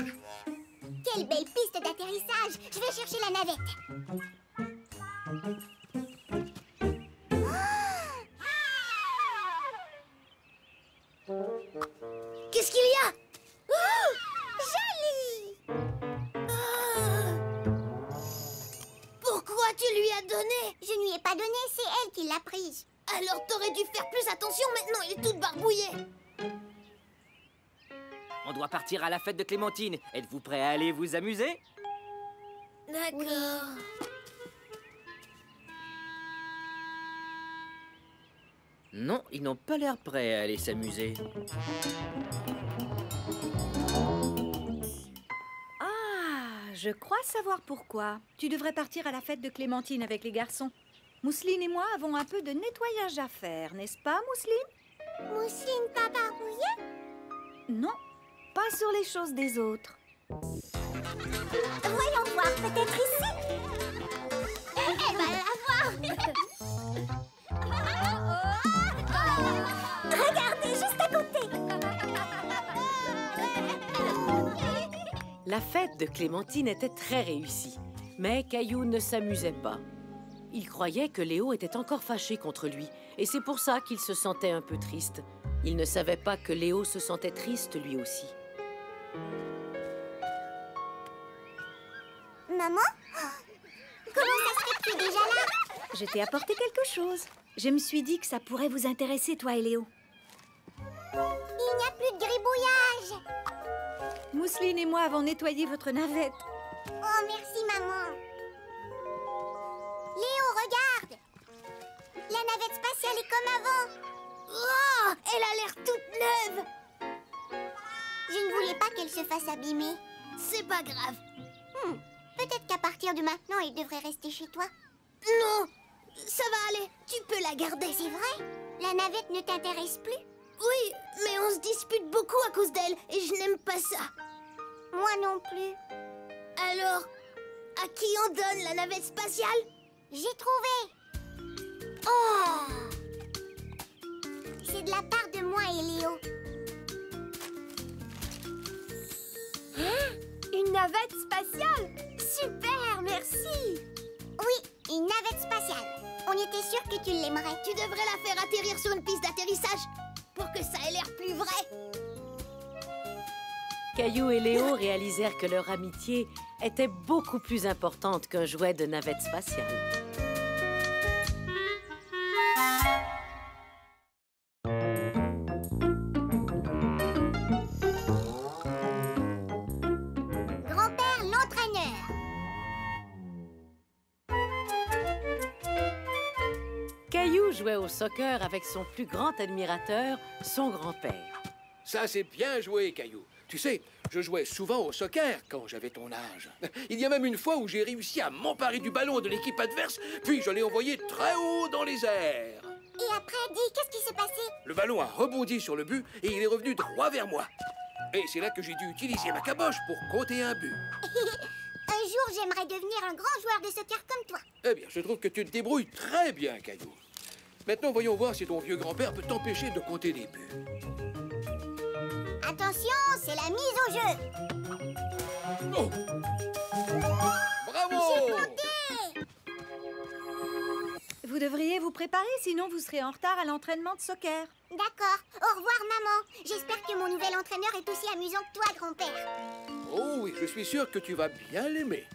Speaker 2: Quelle belle piste d'atterrissage. Je vais chercher la navette. Qu'est-ce qu'il y a? Oh, joli! Pourquoi tu lui as donné? Je ne lui ai pas donné, c'est elle qui l'a prise. Alors t'aurais dû faire plus attention, maintenant il est toute barbouillée.
Speaker 5: On doit partir à la fête de Clémentine. Êtes-vous prêts à aller vous amuser?
Speaker 2: D'accord.
Speaker 5: Non, ils n'ont pas l'air prêts à aller s'amuser.
Speaker 8: Ah, je crois savoir pourquoi. Tu devrais partir à la fête de Clémentine avec les garçons. Mousseline et moi avons un peu de nettoyage à faire, n'est-ce pas, Mousseline?
Speaker 2: Mousseline pas barbouillée?
Speaker 8: Non, pas sur les choses des autres.
Speaker 2: Voyons voir, peut-être ici. Elle va la voir. Regardez, juste à côté.
Speaker 3: La fête de Clémentine était très réussie, mais Caillou ne s'amusait pas. Il croyait que Léo était encore fâché contre lui, et c'est pour ça qu'il se sentait un peu triste. Il ne savait pas que Léo se sentait triste lui aussi.
Speaker 2: Maman? Comment ça se fait que tu es déjà là?
Speaker 8: Je t'ai apporté quelque chose. Je me suis dit que ça pourrait vous intéresser, toi et Léo.
Speaker 2: Il n'y a plus de gribouillage.
Speaker 8: Mousseline et moi avons nettoyé votre navette.
Speaker 2: Oh, merci, maman. Léo, regarde. La navette spatiale est comme avant. Oh, elle a l'air toute neuve. Je ne voulais pas qu'elle se fasse abîmer. C'est pas grave. Peut-être qu'à partir de maintenant, elle devrait rester chez toi. Non, ça va aller. Tu peux la garder. C'est vrai? La navette ne t'intéresse plus? Oui, mais on se dispute beaucoup à cause d'elle et je n'aime pas ça. Moi non plus. Alors, à qui on donne la navette spatiale? J'ai trouvé. Oh! C'est de la part de moi et Léo.
Speaker 4: Une navette spatiale! Super, merci!
Speaker 2: Oui, une navette spatiale. On était sûr que tu l'aimerais. Tu devrais la faire atterrir sur une piste d'atterrissage pour que ça ait l'air plus vrai.
Speaker 3: Caillou et Léo réalisèrent que leur amitié était beaucoup plus importante qu'un jouet de navette spatiale.
Speaker 2: Grand-père l'entraîneur.
Speaker 3: Caillou jouait au soccer avec son plus grand admirateur, son grand-père.
Speaker 6: Ça, c'est bien joué, Caillou. Tu sais, je jouais souvent au soccer quand j'avais ton âge. Il y a même une fois où j'ai réussi à m'emparer du ballon de l'équipe adverse, puis je l'ai envoyé très haut dans les airs.
Speaker 2: Et après, dis, qu'est-ce qui s'est passé?
Speaker 6: Le ballon a rebondi sur le but et il est revenu droit vers moi. Et c'est là que j'ai dû utiliser ma caboche pour compter un but.
Speaker 2: Un jour, j'aimerais devenir un grand joueur de soccer comme toi.
Speaker 6: Eh bien, je trouve que tu te débrouilles très bien, Caillou. Maintenant, voyons voir si ton vieux grand-père peut t'empêcher de compter des buts.
Speaker 2: Attention, c'est la mise au jeu.
Speaker 6: Oh! Bravo!
Speaker 2: J'ai planté!
Speaker 8: Vous devriez vous préparer, sinon vous serez en retard à l'entraînement de soccer.
Speaker 2: D'accord. Au revoir, maman. J'espère que mon nouvel entraîneur est aussi amusant que toi, grand-père.
Speaker 6: Oh oui, je suis sûr que tu vas bien l'aimer.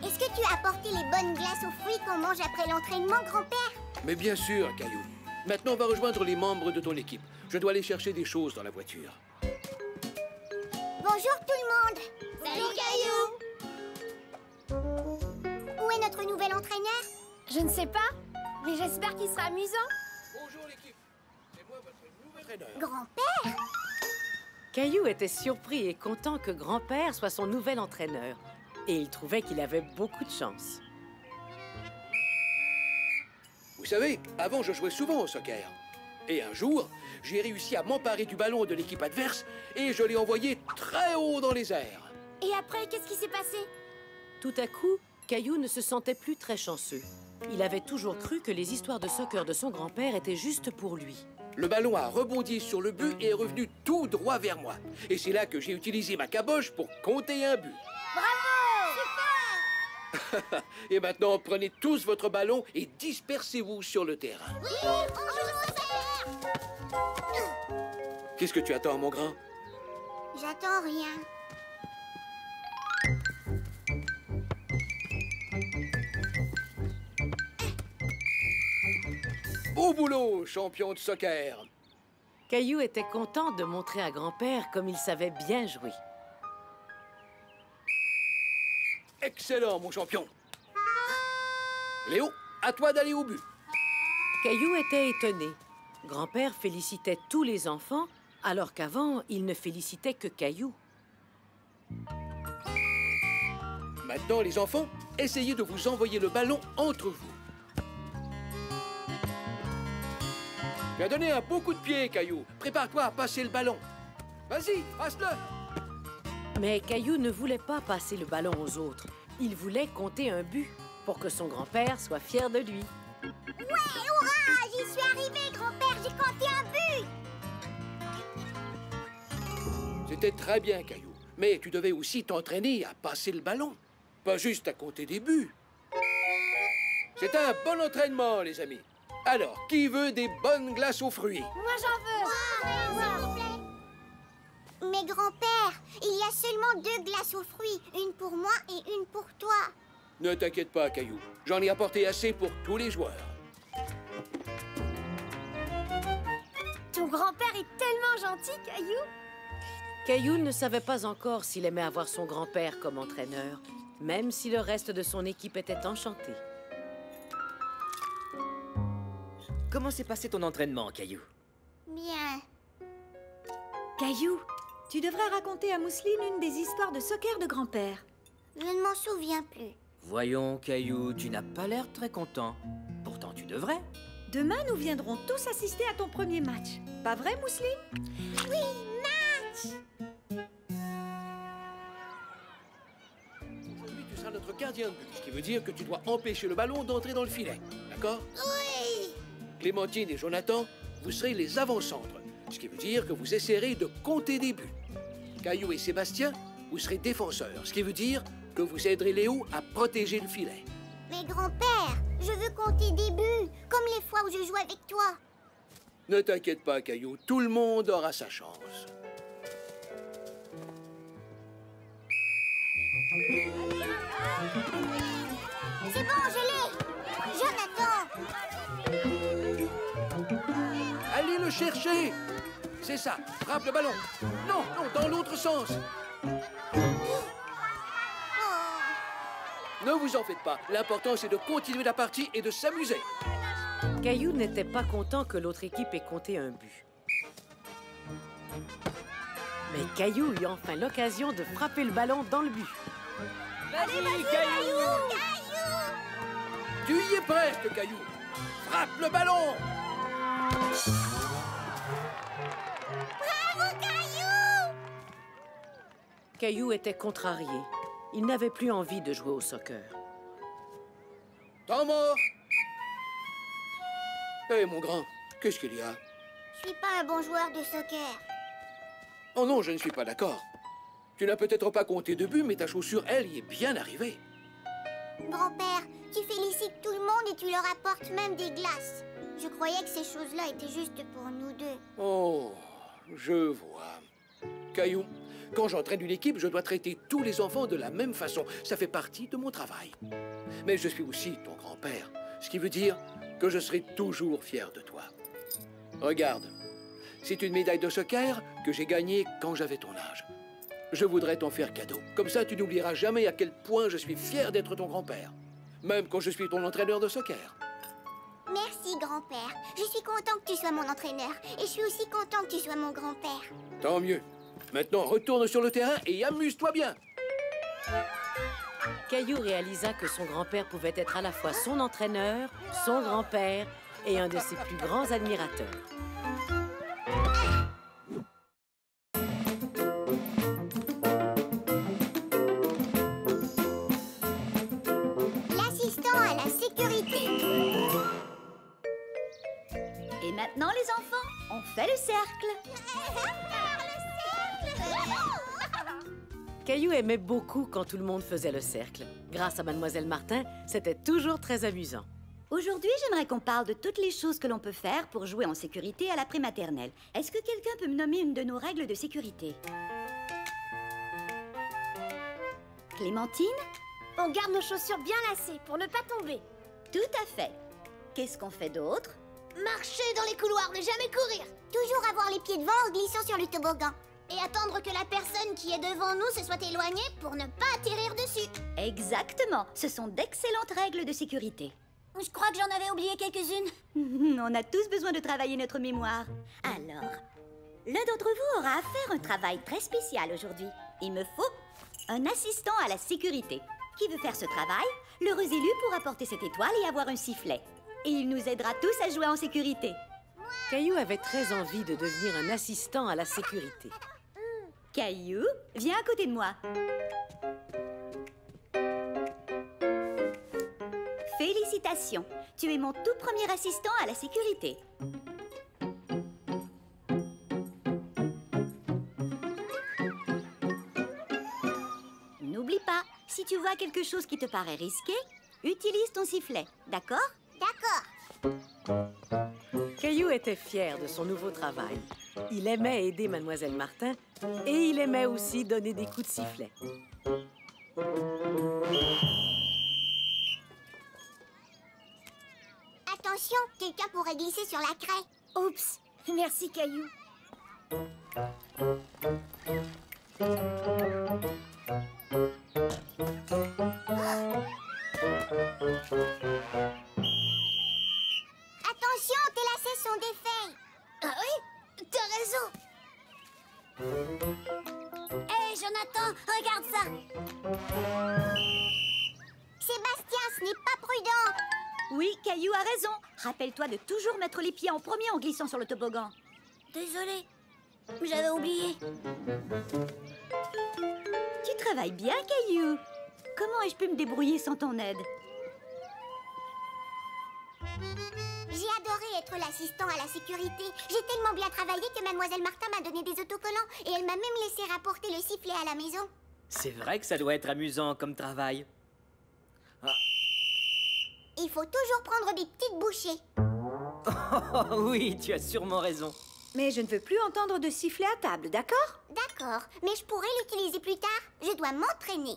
Speaker 2: Est-ce que tu as apporté les bonnes glaces aux fruits qu'on mange après l'entraînement, grand-père?
Speaker 6: Mais bien sûr, Caillou. Maintenant, on va rejoindre les membres de ton équipe. Je dois aller chercher des choses dans la voiture.
Speaker 2: Bonjour tout le monde. Salut, Caillou. Où est notre nouvel entraîneur?
Speaker 4: Je ne sais pas, mais j'espère qu'il sera amusant.
Speaker 6: Bonjour l'équipe. C'est moi votre nouvel entraîneur.
Speaker 2: Grand-père?
Speaker 3: Caillou était surpris et content que grand-père soit son nouvel entraîneur. Et il trouvait qu'il avait beaucoup de chance.
Speaker 6: Vous savez, avant, je jouais souvent au soccer. Et un jour, j'ai réussi à m'emparer du ballon de l'équipe adverse et je l'ai envoyé très haut dans les airs.
Speaker 4: Et après, qu'est-ce qui s'est passé?
Speaker 3: Tout à coup, Caillou ne se sentait plus très chanceux. Il avait toujours cru que les histoires de soccer de son grand-père étaient juste pour lui.
Speaker 6: Le ballon a rebondi sur le but et est revenu tout droit vers moi. Et c'est là que j'ai utilisé ma caboche pour compter un but. Et maintenant, prenez tous votre ballon et dispersez-vous sur le terrain.
Speaker 2: Oui, on joue au soccer.
Speaker 6: Qu'est-ce que tu attends, mon grand?
Speaker 2: J'attends rien.
Speaker 6: Beau boulot, champion de soccer.
Speaker 3: Caillou était content de montrer à grand-père comme il savait bien jouer.
Speaker 6: Excellent, mon champion. Léo, à toi d'aller au but.
Speaker 3: Caillou était étonné. Grand-père félicitait tous les enfants, alors qu'avant, il ne félicitait que Caillou.
Speaker 6: Maintenant, les enfants, essayez de vous envoyer le ballon entre vous. Tu as donné un beau coup de pied, Caillou. Prépare-toi à passer le ballon. Vas-y, passe-le.
Speaker 3: Mais Caillou ne voulait pas passer le ballon aux autres. Il voulait compter un but pour que son grand-père soit fier de lui.
Speaker 2: Ouais, hurrah! J'y suis arrivée, grand-père, j'ai compté un but!
Speaker 6: C'était très bien, Caillou. Mais tu devais aussi t'entraîner à passer le ballon. Pas juste à compter des buts. C'est un bon entraînement, les amis. Alors, qui veut des bonnes glaces aux fruits?
Speaker 2: Moi, j'en veux! S'il vous plaît. Mais grand-père, il y a seulement 2 glaces aux fruits. Une pour moi et une pour toi.
Speaker 6: Ne t'inquiète pas, Caillou. J'en ai apporté assez pour tous les joueurs.
Speaker 1: Ton grand-père est tellement gentil, Caillou.
Speaker 3: Caillou ne savait pas encore s'il aimait avoir son grand-père comme entraîneur, même si le reste de son équipe était enchanté.
Speaker 5: Comment s'est passé ton entraînement, Caillou?
Speaker 2: Bien.
Speaker 8: Caillou, tu devrais raconter à Mousseline une des histoires de soccer de grand-père.
Speaker 2: Je ne m'en souviens plus.
Speaker 5: Voyons, Caillou, tu n'as pas l'air très content. Pourtant, tu devrais.
Speaker 8: Demain, nous viendrons tous assister à ton premier match. Pas vrai, Mousseline?
Speaker 2: Oui, match!
Speaker 6: Aujourd'hui, tu seras notre gardien de but, ce qui veut dire que tu dois empêcher le ballon d'entrer dans le filet. D'accord?
Speaker 2: Oui!
Speaker 6: Clémentine et Jonathan, vous serez les avant-centres, ce qui veut dire que vous essaierez de compter des buts. Caillou et Sébastien, vous serez défenseurs, ce qui veut dire que vous aiderez Léo à protéger le filet.
Speaker 2: Mais grand-père, je veux compter des buts, comme les fois où je joue avec toi.
Speaker 6: Ne t'inquiète pas, Caillou, tout le monde aura sa chance.
Speaker 2: C'est bon, je l'ai! Jonathan!
Speaker 6: Allez le chercher! C'est ça, frappe le ballon. Non, non, dans l'autre sens. Ne vous en faites pas. L'important, c'est de continuer la partie et de s'amuser.
Speaker 3: Caillou n'était pas content que l'autre équipe ait compté un but. Mais Caillou eut enfin l'occasion de frapper le ballon dans le but.
Speaker 5: Vas-y, Caillou!
Speaker 6: Tu y es presque, Caillou. Frappe le ballon!
Speaker 2: Bravo, Caillou!
Speaker 3: Caillou était contrarié. Il n'avait plus envie de jouer au soccer.
Speaker 6: Temps mort! Hé, mon grand, qu'est-ce qu'il y a?
Speaker 2: Je suis pas un bon joueur de soccer.
Speaker 6: Oh non, je ne suis pas d'accord. Tu n'as peut-être pas compté de but, mais ta chaussure, elle, y est bien arrivée.
Speaker 2: Grand-père, tu félicites tout le monde et tu leur apportes même des glaces. Je croyais que ces choses-là étaient juste pour nous deux.
Speaker 6: Oh, je vois. Caillou, quand j'entraîne une équipe, je dois traiter tous les enfants de la même façon. Ça fait partie de mon travail. Mais je suis aussi ton grand-père, ce qui veut dire que je serai toujours fier de toi. Regarde, c'est une médaille de soccer que j'ai gagnée quand j'avais ton âge. Je voudrais t'en faire cadeau. Comme ça, tu n'oublieras jamais à quel point je suis fier d'être ton grand-père. Même quand je suis ton entraîneur de soccer.
Speaker 2: Merci, grand-père. Je suis content que tu sois mon entraîneur. Et je suis aussi content que tu sois mon grand-père.
Speaker 6: Tant mieux. Maintenant, retourne sur le terrain et amuse-toi bien.
Speaker 3: Caillou réalisa que son grand-père pouvait être à la fois son entraîneur, son grand-père et un de ses plus grands admirateurs.
Speaker 2: L'assistant à la sécurité.
Speaker 1: Et maintenant, les enfants, on fait le cercle.
Speaker 3: Caillou aimait beaucoup quand tout le monde faisait le cercle. Grâce à Mademoiselle Martin, c'était toujours très amusant.
Speaker 1: Aujourd'hui, j'aimerais qu'on parle de toutes les choses que l'on peut faire pour jouer en sécurité à la prématernelle. Est-ce que quelqu'un peut me nommer une de nos règles de sécurité? Clémentine?
Speaker 2: On garde nos chaussures bien lacées pour ne pas tomber.
Speaker 1: Tout à fait. Qu'est-ce qu'on fait d'autre?
Speaker 2: Marcher dans les couloirs, ne jamais courir. Toujours avoir les pieds devant en glissant sur le toboggan. Et attendre que la personne qui est devant nous se soit éloignée pour ne pas atterrir dessus.
Speaker 1: Exactement. Ce sont d'excellentes règles de sécurité.
Speaker 2: Je crois que j'en avais oublié quelques-unes.
Speaker 1: On a tous besoin de travailler notre mémoire. Alors, l'un d'entre vous aura à faire un travail très spécial aujourd'hui. Il me faut un assistant à la sécurité. Qui veut faire ce travail? L'heureux élu pourra porter cette étoile et avoir un sifflet. Et il nous aidera tous à jouer en sécurité.
Speaker 3: Caillou avait très envie de devenir un assistant à la sécurité.
Speaker 1: Caillou, viens à côté de moi. Félicitations, tu es mon tout premier assistant à la sécurité. N'oublie pas, si tu vois quelque chose qui te paraît risqué, utilise ton sifflet, d'accord?
Speaker 2: D'accord.
Speaker 3: Caillou était fier de son nouveau travail. Il aimait aider Mademoiselle Martin et il aimait aussi donner des coups de sifflet.
Speaker 2: Attention, quelqu'un pourrait glisser sur la craie.
Speaker 1: Oups, merci Caillou.
Speaker 2: Attention, tes lacets sont défaits.
Speaker 1: Ah oui, t'as raison. Hé, Jonathan, regarde ça.
Speaker 2: Sébastien, ce n'est pas prudent.
Speaker 1: Oui, Caillou a raison. Rappelle-toi de toujours mettre les pieds en premier en glissant sur le toboggan. Désolée, j'avais oublié. Tu travailles bien, Caillou. Comment ai-je pu me débrouiller sans ton aide?
Speaker 2: J'ai adoré être l'assistant à la sécurité. J'ai tellement bien travaillé que Mademoiselle Martin m'a donné des autocollants et elle m'a même laissé rapporter le sifflet à la maison.
Speaker 5: C'est vrai que ça doit être amusant comme travail.
Speaker 2: Il faut toujours prendre des petites bouchées.
Speaker 5: Oh oui, tu as sûrement raison.
Speaker 8: Mais je ne veux plus entendre de sifflet à table, d'accord?
Speaker 2: D'accord, mais je pourrais l'utiliser plus tard. Je dois m'entraîner.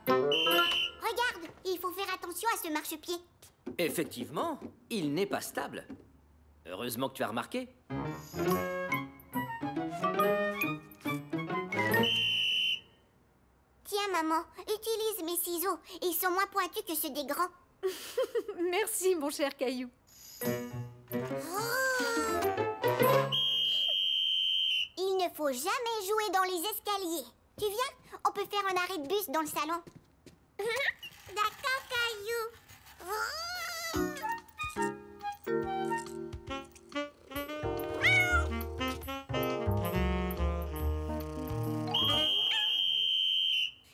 Speaker 2: Regarde, il faut faire attention à ce marchepied.
Speaker 5: Effectivement, il n'est pas stable. Heureusement que tu as remarqué.
Speaker 2: Tiens, maman, utilise mes ciseaux. Ils sont moins pointus que ceux des grands.
Speaker 8: Merci, mon cher Caillou.
Speaker 2: Il ne faut jamais jouer dans les escaliers. Tu viens? On peut faire un arrêt de bus dans le salon. D'accord, Caillou.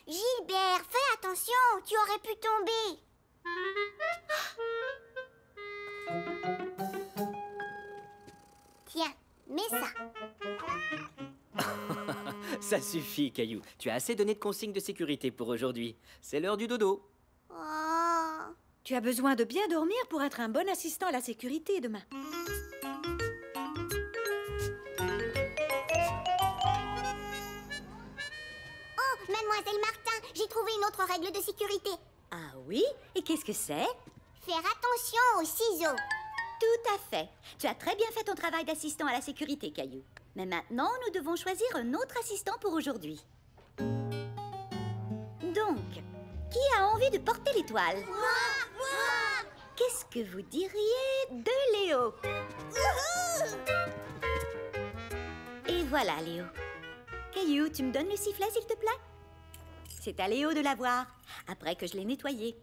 Speaker 2: Gilbert, fais attention, tu aurais pu tomber. Tiens, mets ça.
Speaker 5: Ça suffit, Caillou. Tu as assez donné de consignes de sécurité pour aujourd'hui. C'est l'heure du dodo.
Speaker 2: Oh.
Speaker 8: Tu as besoin de bien dormir pour être un bon assistant à la sécurité demain.
Speaker 2: Oh, Mademoiselle Martin, j'ai trouvé une autre règle de sécurité.
Speaker 1: Ah oui? Et qu'est-ce que c'est?
Speaker 2: Faire attention aux ciseaux.
Speaker 1: Tout à fait. Tu as très bien fait ton travail d'assistant à la sécurité, Caillou. Mais maintenant, nous devons choisir un autre assistant pour aujourd'hui. Donc, qui a envie de porter l'étoile?
Speaker 2: Moi.
Speaker 1: Qu'est-ce que vous diriez de Léo? Et voilà, Léo. Caillou, tu me donnes le sifflet, s'il te plaît? C'est à Léo de l'avoir, après que je l'ai nettoyé.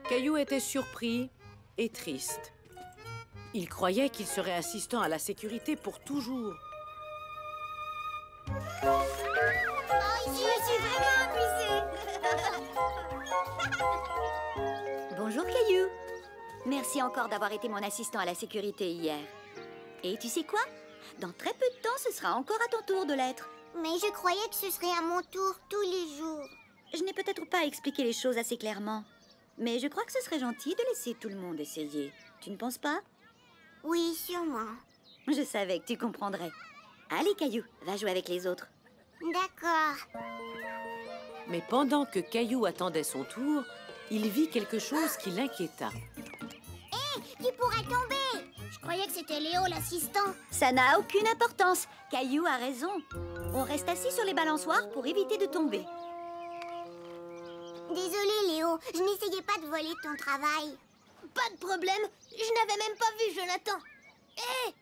Speaker 3: Caillou était surpris et triste. Il croyait qu'il serait assistant à la sécurité pour toujours.
Speaker 2: Je me suis vraiment amusée.
Speaker 1: Bonjour, Caillou. Merci encore d'avoir été mon assistant à la sécurité hier. Et tu sais quoi? Dans très peu de temps, ce sera encore à ton tour de l'être.
Speaker 2: Mais je croyais que ce serait à mon tour tous les jours.
Speaker 1: Je n'ai peut-être pas expliqué les choses assez clairement. Mais je crois que ce serait gentil de laisser tout le monde essayer. Tu ne penses pas?
Speaker 2: Oui, sûrement.
Speaker 1: Je savais que tu comprendrais. Allez, Caillou, va jouer avec les autres.
Speaker 2: D'accord.
Speaker 3: Mais pendant que Caillou attendait son tour, il vit quelque chose qui l'inquiéta.
Speaker 2: Qui pourrait tomber? Je croyais que c'était Léo, l'assistant.
Speaker 1: Ça n'a aucune importance. Caillou a raison. On reste assis sur les balançoires pour éviter de tomber.
Speaker 2: Désolée, Léo. Je n'essayais pas de voler ton travail.
Speaker 1: Pas de problème. Je n'avais même pas vu Jonathan. Hé!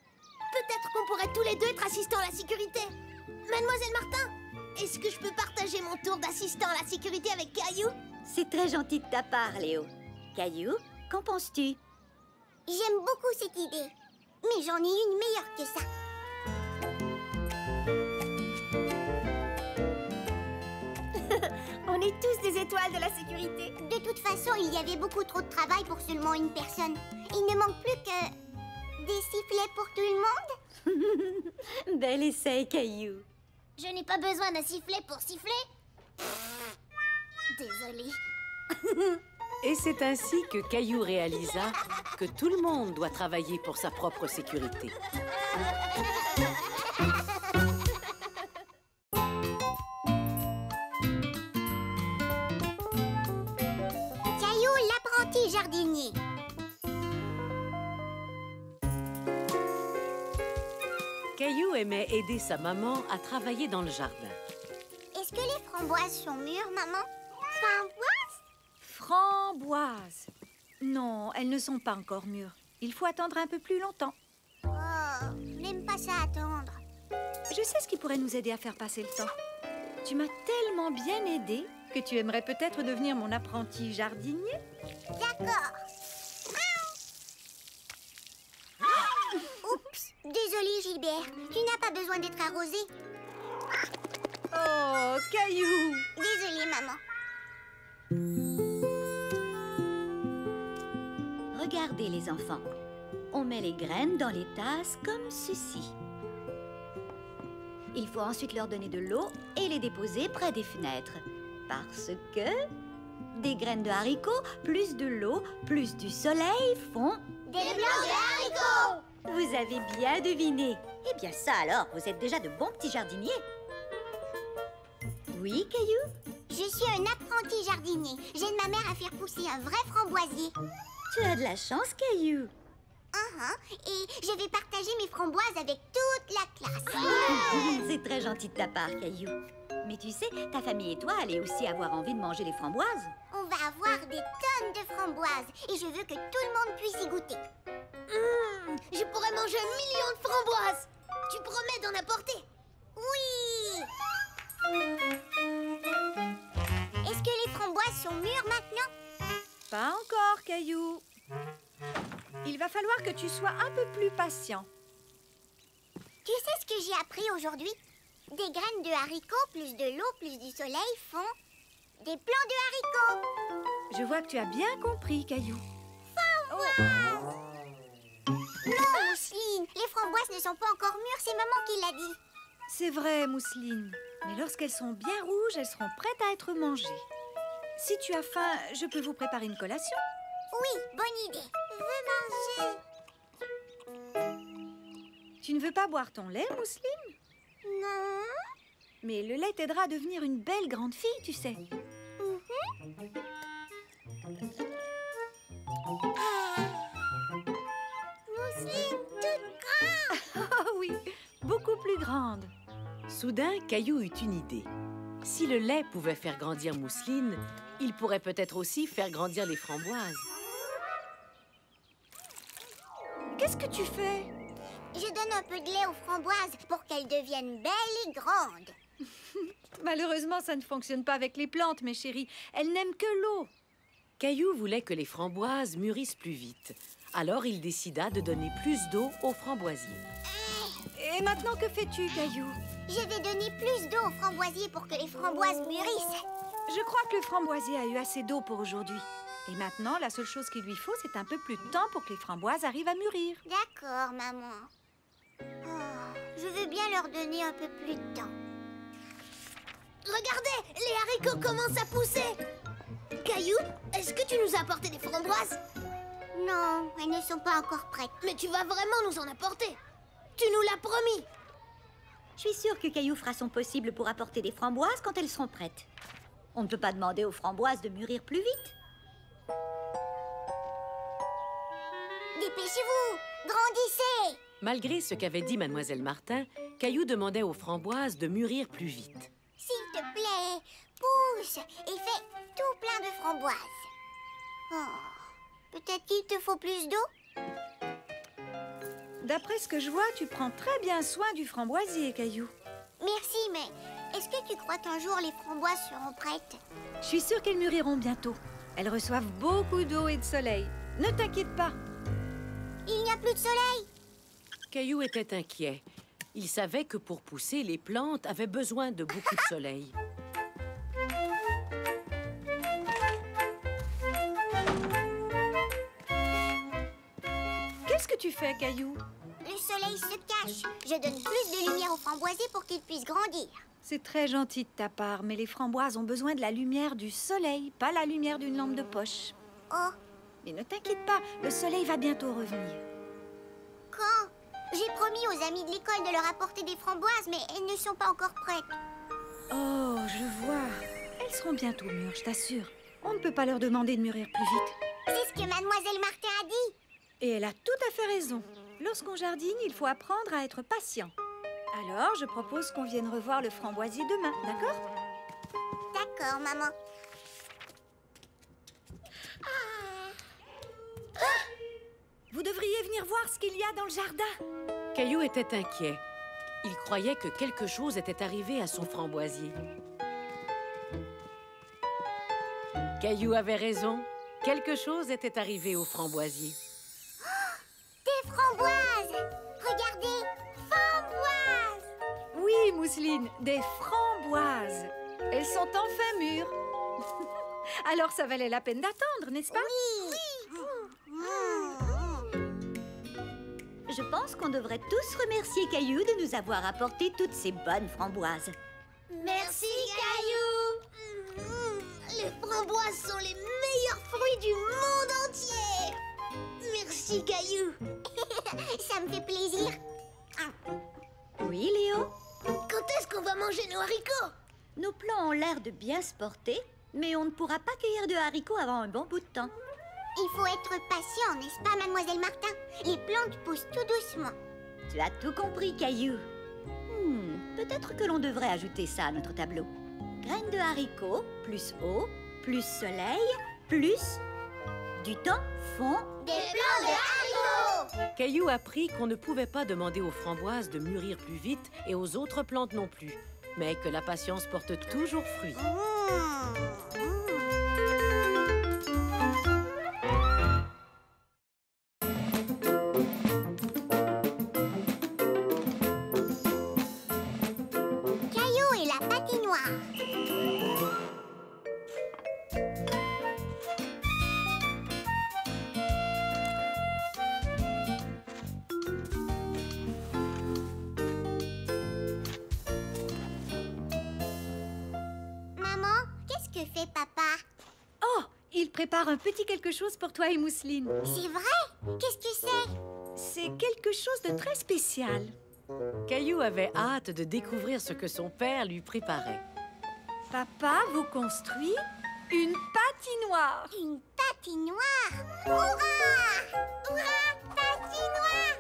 Speaker 2: Peut-être qu'on pourrait tous les deux être assistants à la sécurité. Mademoiselle Martin, est-ce que je peux partager mon tour d'assistant à la sécurité avec Caillou?
Speaker 1: C'est très gentil de ta part, Léo. Caillou, qu'en penses-tu?
Speaker 2: J'aime beaucoup cette idée. Mais j'en ai une meilleure que ça.
Speaker 1: On est tous des étoiles de la sécurité.
Speaker 2: De toute façon, il y avait beaucoup trop de travail pour seulement une personne. Il ne manque plus que des sifflets pour tout le monde.
Speaker 1: Bel essai, Caillou.
Speaker 2: Je n'ai pas besoin d'un sifflet pour siffler. Désolée.
Speaker 3: Et c'est ainsi que Caillou réalisa que tout le monde doit travailler pour sa propre sécurité.
Speaker 2: Caillou, l'apprenti jardinier.
Speaker 3: Caillou aimait aider sa maman à travailler dans le jardin.
Speaker 2: Est-ce que les framboises sont mûres, maman? Framboises?
Speaker 8: Framboises. Non, elles ne sont pas encore mûres. Il faut attendre un peu plus longtemps.
Speaker 2: Oh, je n'aime pas ça attendre.
Speaker 8: Je sais ce qui pourrait nous aider à faire passer le temps. Tu m'as tellement bien aidé que tu aimerais peut-être devenir mon apprenti jardinier.
Speaker 2: D'accord. Oups, désolée Gilbert, tu n'as pas besoin d'être arrosé.
Speaker 8: Oh, Caillou!
Speaker 2: Désolée maman.
Speaker 1: Regardez les enfants. On met les graines dans les tasses comme ceci. Il faut ensuite leur donner de l'eau et les déposer près des fenêtres. Parce que des graines de haricots, plus de l'eau, plus du soleil font...
Speaker 2: Des plants de haricots!
Speaker 1: Vous avez bien deviné. Eh bien ça alors, vous êtes déjà de bons petits jardiniers. Oui, Caillou?
Speaker 2: Je suis un apprenti jardinier. J'aide ma mère à faire pousser un vrai framboisier.
Speaker 1: Tu as de la chance, Caillou.
Speaker 2: Et je vais partager mes framboises avec toute la classe.
Speaker 1: C'est très gentil de ta part, Caillou. Mais tu sais, ta famille et toi allez aussi avoir envie de manger les framboises.
Speaker 2: On va avoir des tonnes de framboises et je veux que tout le monde puisse y goûter. Je pourrais manger 1 million de framboises. Tu promets d'en apporter? Oui. Est-ce que les framboises sont mûres maintenant?
Speaker 8: Pas encore, Caillou. Il va falloir que tu sois un peu plus patient.
Speaker 2: Tu sais ce que j'ai appris aujourd'hui? Des graines de haricots, plus de l'eau, plus du soleil font des plants de haricots.
Speaker 8: Je vois que tu as bien compris, Caillou.
Speaker 2: Non, Mousseline, les framboises ne sont pas encore mûres, c'est maman qui l'a dit.
Speaker 8: C'est vrai, Mousseline. Mais lorsqu'elles sont bien rouges, elles seront prêtes à être mangées. Si tu as faim, je peux vous préparer une collation.
Speaker 2: Oui, bonne idée. Je veux manger.
Speaker 8: Tu ne veux pas boire ton lait, Mousseline?
Speaker 2: Non.
Speaker 8: Mais le lait t'aidera à devenir une belle grande fille, tu sais.
Speaker 2: Mousseline toute grande.
Speaker 8: Oh oui, beaucoup plus grande.
Speaker 3: Soudain, Caillou eut une idée. Si le lait pouvait faire grandir Mousseline, il pourrait peut-être aussi faire grandir les framboises.
Speaker 8: Qu'est-ce que tu fais?
Speaker 2: Je donne un peu de lait aux framboises pour qu'elles deviennent belles et grandes.
Speaker 8: Malheureusement, ça ne fonctionne pas avec les plantes, mes chéris. Elles n'aiment que l'eau.
Speaker 3: Caillou voulait que les framboises mûrissent plus vite. Alors il décida de donner plus d'eau aux framboisiers.
Speaker 8: Et maintenant, que fais-tu, Caillou?
Speaker 2: Je vais donner plus d'eau aux framboisiers pour que les framboises mûrissent.
Speaker 8: Je crois que le framboisier a eu assez d'eau pour aujourd'hui. Et maintenant, la seule chose qu'il lui faut, c'est un peu plus de temps pour que les framboises arrivent à mûrir.
Speaker 2: D'accord, maman. Oh, je veux bien leur donner un peu plus de temps. Regardez, les haricots commencent à pousser. Caillou, est-ce que tu nous as apporté des framboises? Non, elles ne sont pas encore prêtes. Mais tu vas vraiment nous en apporter. Tu nous l'as promis.
Speaker 1: Je suis sûre que Caillou fera son possible pour apporter des framboises quand elles seront prêtes. On ne peut pas demander aux framboises de mûrir plus vite.
Speaker 2: Dépêchez-vous, grandissez.
Speaker 3: Malgré ce qu'avait dit Mademoiselle Martin, Caillou demandait aux framboises de mûrir plus vite.
Speaker 2: S'il te plaît, pousse et fais tout plein de framboises. Oh, peut-être qu'il te faut plus d'eau?
Speaker 8: D'après ce que je vois, tu prends très bien soin du framboisier, Caillou.
Speaker 2: Merci, mais est-ce que tu crois qu'un jour les framboises seront prêtes?
Speaker 8: Je suis sûre qu'elles mûriront bientôt. Elles reçoivent beaucoup d'eau et de soleil. Ne t'inquiète pas.
Speaker 2: Il n'y a plus de soleil.
Speaker 3: Caillou était inquiet. Il savait que pour pousser, les plantes avaient besoin de beaucoup de soleil.
Speaker 8: Qu'est-ce que tu fais, Caillou?
Speaker 2: Le soleil se cache. Je donne plus de lumière aux framboisiers pour qu'ils puissent grandir.
Speaker 8: C'est très gentil de ta part, mais les framboises ont besoin de la lumière du soleil, pas la lumière d'une lampe de poche.
Speaker 2: Oh,
Speaker 8: Mais ne t'inquiète pas, le soleil va bientôt revenir.
Speaker 2: quand? J'ai promis aux amis de l'école de leur apporter des framboises, mais elles ne sont pas encore prêtes.
Speaker 8: Oh, je vois. Elles seront bientôt mûres, je t'assure. On ne peut pas leur demander de mûrir plus vite.
Speaker 2: C'est ce que Mademoiselle Martin a dit.
Speaker 8: Et elle a tout à fait raison. Lorsqu'on jardine, il faut apprendre à être patient. Alors, je propose qu'on vienne revoir le framboisier demain, d'accord?
Speaker 2: D'accord, maman.
Speaker 8: Vous devriez venir voir ce qu'il y a dans le jardin.
Speaker 3: Caillou était inquiet. Il croyait que quelque chose était arrivé à son framboisier. Caillou avait raison. Quelque chose était arrivé au framboisier.
Speaker 2: Des framboises! Regardez, framboises!
Speaker 8: Oui, Mousseline, des framboises. Elles sont enfin mûres. Alors, ça valait la peine d'attendre, n'est-ce pas?
Speaker 2: Oui!
Speaker 1: Je pense qu'on devrait tous remercier Caillou de nous avoir apporté toutes ces bonnes framboises.
Speaker 2: Merci, Caillou! Les framboises sont les meilleurs fruits du monde entier! Merci, Caillou! Ça me fait plaisir.
Speaker 1: Oui, Léo?
Speaker 2: Quand est-ce qu'on va manger nos haricots?
Speaker 1: Nos plants ont l'air de bien se porter, mais on ne pourra pas cueillir de haricots avant un bon bout de temps.
Speaker 2: Il faut être patient, n'est-ce pas, Mademoiselle Martin? Les plantes poussent tout doucement.
Speaker 1: Tu as tout compris, Caillou. Peut-être que l'on devrait ajouter ça à notre tableau. Graines de haricots, plus eau, plus soleil, plus du temps fond.
Speaker 2: Des plants de haricots!
Speaker 3: Caillou apprit qu'on ne pouvait pas demander aux framboises de mûrir plus vite et aux autres plantes non plus, mais que la patience porte toujours fruit.
Speaker 2: Caillou et la patinoire. Maman, qu'est-ce que fait papa?
Speaker 8: Oh, il prépare un petit quelque chose pour toi et Mousseline.
Speaker 2: C'est vrai? Qu'est-ce que c'est?
Speaker 8: C'est quelque chose de très spécial.
Speaker 3: Caillou avait hâte de découvrir ce que son père lui préparait.
Speaker 8: Papa vous construit une patinoire.
Speaker 2: Une patinoire! Hurrah! Hurrah! Patinoire!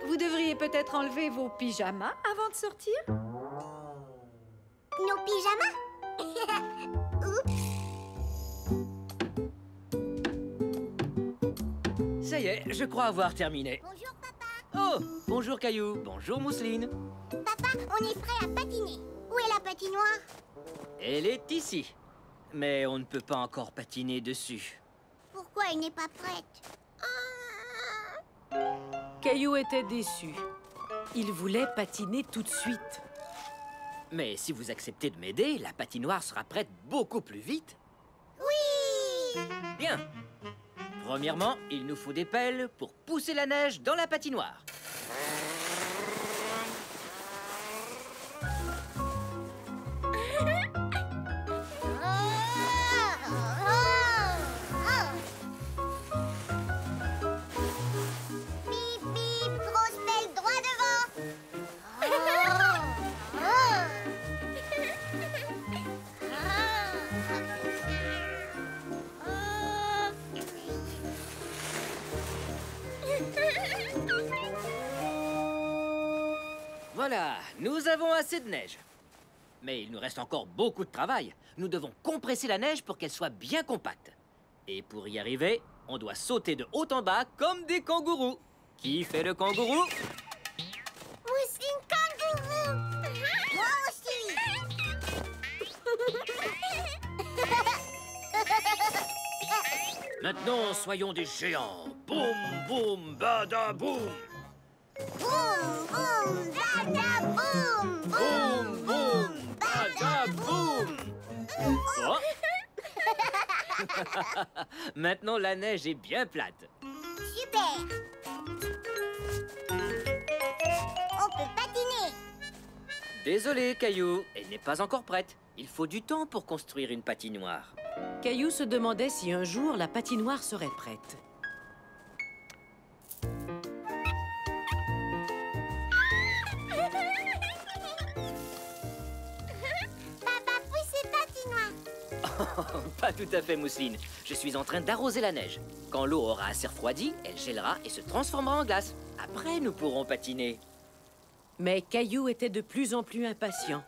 Speaker 8: Vous devriez peut-être enlever vos pyjamas avant de sortir.
Speaker 2: Nos pyjamas? Oups!
Speaker 5: Ça y est, je crois avoir terminé.
Speaker 2: Bonjour, papa.
Speaker 5: Oh, bonjour Caillou, bonjour Mousseline.
Speaker 2: Papa, on est prêt à patiner. Où est la patinoire?
Speaker 5: Elle est ici. Mais on ne peut pas encore patiner dessus.
Speaker 2: Pourquoi elle n'est pas prête?
Speaker 3: Caillou était déçu. Il voulait patiner tout de suite.
Speaker 5: Mais si vous acceptez de m'aider, la patinoire sera prête beaucoup plus vite.
Speaker 2: Oui!
Speaker 5: Bien. Premièrement, il nous faut des pelles pour pousser la neige dans la patinoire.
Speaker 2: Bip, bip, grosse pelle droit devant.
Speaker 5: Voilà, nous avons assez de neige. Mais il nous reste encore beaucoup de travail. Nous devons compresser la neige pour qu'elle soit bien compacte. Et pour y arriver, On doit sauter de haut en bas comme des kangourous. Qui fait le kangourou?
Speaker 2: Mousseline kangourou. Moi aussi.
Speaker 5: Maintenant, soyons des géants. Boum, boum, badaboum.
Speaker 2: Boum, boum, badaboum.
Speaker 5: Boum, boum, badaboum. Oh. Maintenant, la neige est bien plate.
Speaker 2: Super. On peut patiner.
Speaker 5: Désolé, Caillou, elle n'est pas encore prête. Il faut du temps pour construire une patinoire.
Speaker 3: Caillou se demandait si un jour la patinoire serait prête.
Speaker 2: Papa, poussez patinoire.
Speaker 5: Pas tout à fait, Mousseline. Je suis en train d'arroser la neige. Quand l'eau aura assez refroidi, elle gèlera et se transformera en glace. Après, nous pourrons patiner.
Speaker 3: Mais Caillou était de plus en plus impatient.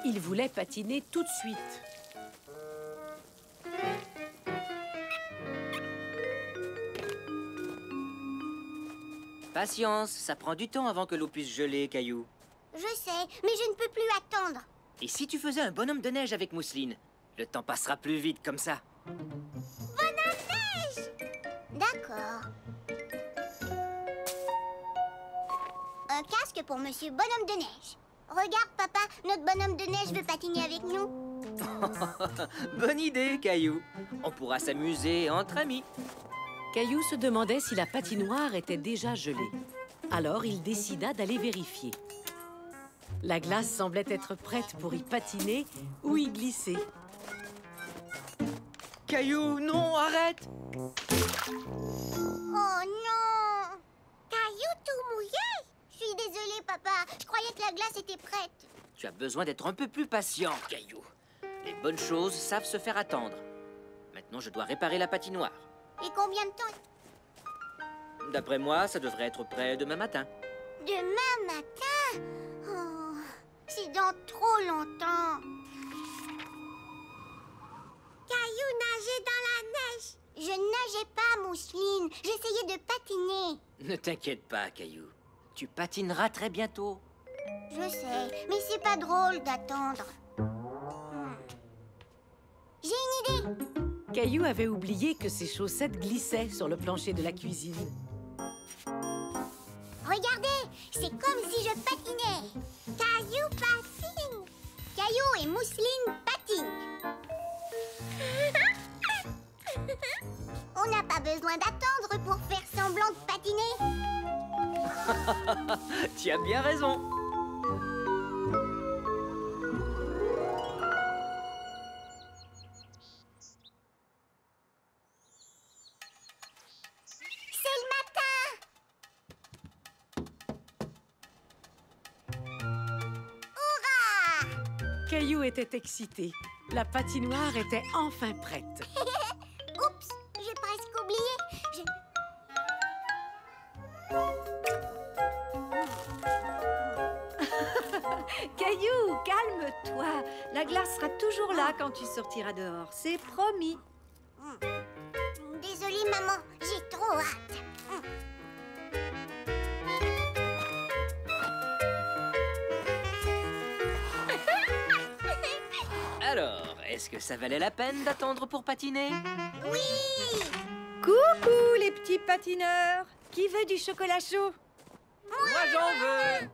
Speaker 3: Il voulait patiner tout de suite.
Speaker 5: Patience, ça prend du temps avant que l'eau puisse geler, Caillou.
Speaker 2: Je sais, mais je ne peux plus attendre.
Speaker 5: Et si tu faisais un bonhomme de neige avec Mousseline? Le temps passera plus vite comme ça.
Speaker 2: Bonhomme neige. D'accord. Un casque pour Monsieur Bonhomme de Neige. Regarde, papa, notre bonhomme de neige veut patiner avec nous.
Speaker 5: Bonne idée, Caillou. On pourra s'amuser entre amis.
Speaker 3: Caillou se demandait si la patinoire était déjà gelée. Alors il décida d'aller vérifier. La glace semblait être prête pour y patiner ou y glisser.
Speaker 5: Caillou, non, arrête!
Speaker 2: Oh non! Caillou tout mouillé! Je suis désolée, papa. Je croyais que la glace était prête.
Speaker 5: Tu as besoin d'être un peu plus patient, Caillou. Les bonnes choses savent se faire attendre. Maintenant, je dois réparer la patinoire.
Speaker 2: Et combien de temps?
Speaker 5: D'après moi, ça devrait être prêt demain matin.
Speaker 2: Demain matin? Oh, c'est dans trop longtemps. Caillou nageait dans la neige. Je ne nageais pas, Mousseline. J'essayais de patiner.
Speaker 5: Ne t'inquiète pas, Caillou. Tu patineras très bientôt.
Speaker 2: Je sais, mais c'est pas drôle d'attendre. J'ai une idée.
Speaker 3: Caillou avait oublié que ses chaussettes glissaient sur le plancher de la cuisine.
Speaker 2: Regardez, c'est comme si je patinais. Caillou patine. Caillou et Mousseline patinent. On n'a pas besoin d'attendre pour faire semblant de patiner.
Speaker 5: Tu as bien raison.
Speaker 2: C'est le matin. Hurrah!
Speaker 3: Caillou était excité. La patinoire était enfin prête.
Speaker 2: Oups, j'ai presque oublié.
Speaker 8: Caillou, calme-toi. La glace sera toujours là quand tu sortiras dehors. C'est promis.
Speaker 2: Désolée, maman, j'ai trop hâte.
Speaker 5: Alors, est-ce que ça valait la peine d'attendre pour patiner?
Speaker 2: Oui!
Speaker 8: Coucou, les petits patineurs. Qui veut du chocolat chaud?
Speaker 5: Moi, j'en veux!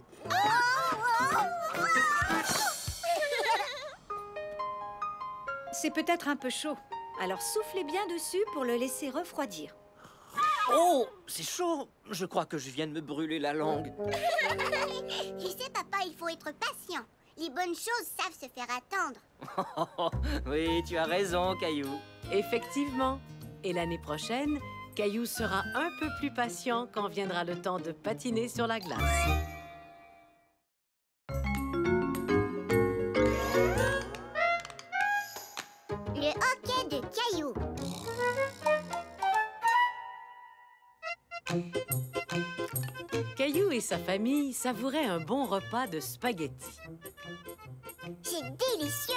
Speaker 8: C'est peut-être un peu chaud. Alors soufflez bien dessus pour le laisser refroidir.
Speaker 5: Oh, c'est chaud! Je crois que je viens de me brûler la langue.
Speaker 2: Tu sais, papa, il faut être patient. Les bonnes choses savent se faire attendre.
Speaker 5: Oui, tu as raison, Caillou.
Speaker 3: Effectivement. Et l'année prochaine, Caillou sera un peu plus patient quand viendra le temps de patiner sur la glace.
Speaker 2: Le hockey de Caillou.
Speaker 3: Caillou et sa famille savouraient un bon repas de spaghettis.
Speaker 2: C'est délicieux.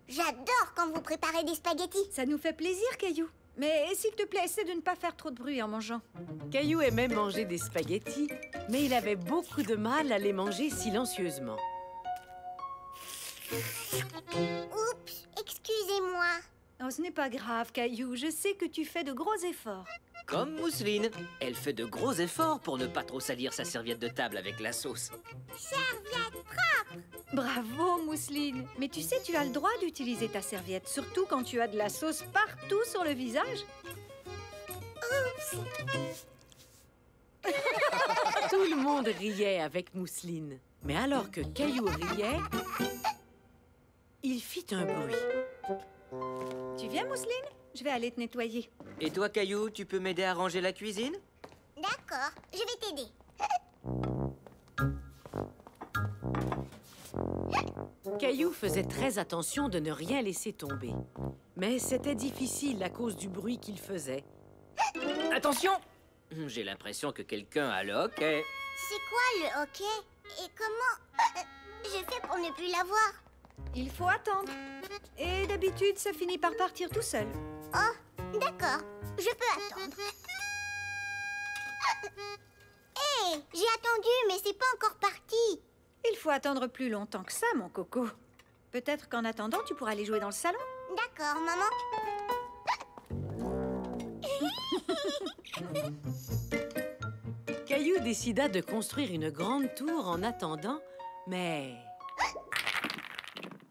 Speaker 2: J'adore quand vous préparez des spaghettis.
Speaker 8: Ça nous fait plaisir, Caillou. Mais s'il te plaît, essaie de ne pas faire trop de bruit en mangeant.
Speaker 3: Caillou aimait manger des spaghettis, mais il avait beaucoup de mal à les manger silencieusement.
Speaker 2: Oups, excusez-moi.
Speaker 8: Oh, ce n'est pas grave, Caillou. Je sais que tu fais de gros efforts.
Speaker 5: Comme Mousseline. Elle fait de gros efforts pour ne pas trop salir sa serviette de table avec la sauce.
Speaker 2: Serviette propre.
Speaker 8: Bravo, Mousseline. Mais tu sais, tu as le droit d'utiliser ta serviette, surtout quand tu as de la sauce partout sur le visage.
Speaker 3: Tout le monde riait avec Mousseline. Mais alors que Caillou riait, il fit un bruit.
Speaker 8: Tu viens, Mousseline? Je vais aller te nettoyer.
Speaker 5: Et toi, Caillou, tu peux m'aider à ranger la cuisine?
Speaker 2: D'accord, je vais t'aider.
Speaker 3: Caillou faisait très attention de ne rien laisser tomber. Mais c'était difficile à cause du bruit qu'il faisait.
Speaker 5: Attention! J'ai l'impression que quelqu'un a le hockey.
Speaker 2: C'est quoi le hockey? Et comment je fais pour ne plus l'avoir?
Speaker 8: Il faut attendre. Et d'habitude, ça finit par partir tout seul.
Speaker 2: Oh, d'accord, je peux attendre. Hé, j'ai attendu, mais c'est pas encore parti.
Speaker 8: Il faut attendre plus longtemps que ça, mon coco. Peut-être qu'en attendant, tu pourras aller jouer dans le salon.
Speaker 2: D'accord, maman.
Speaker 3: Caillou décida de construire une grande tour en attendant, mais...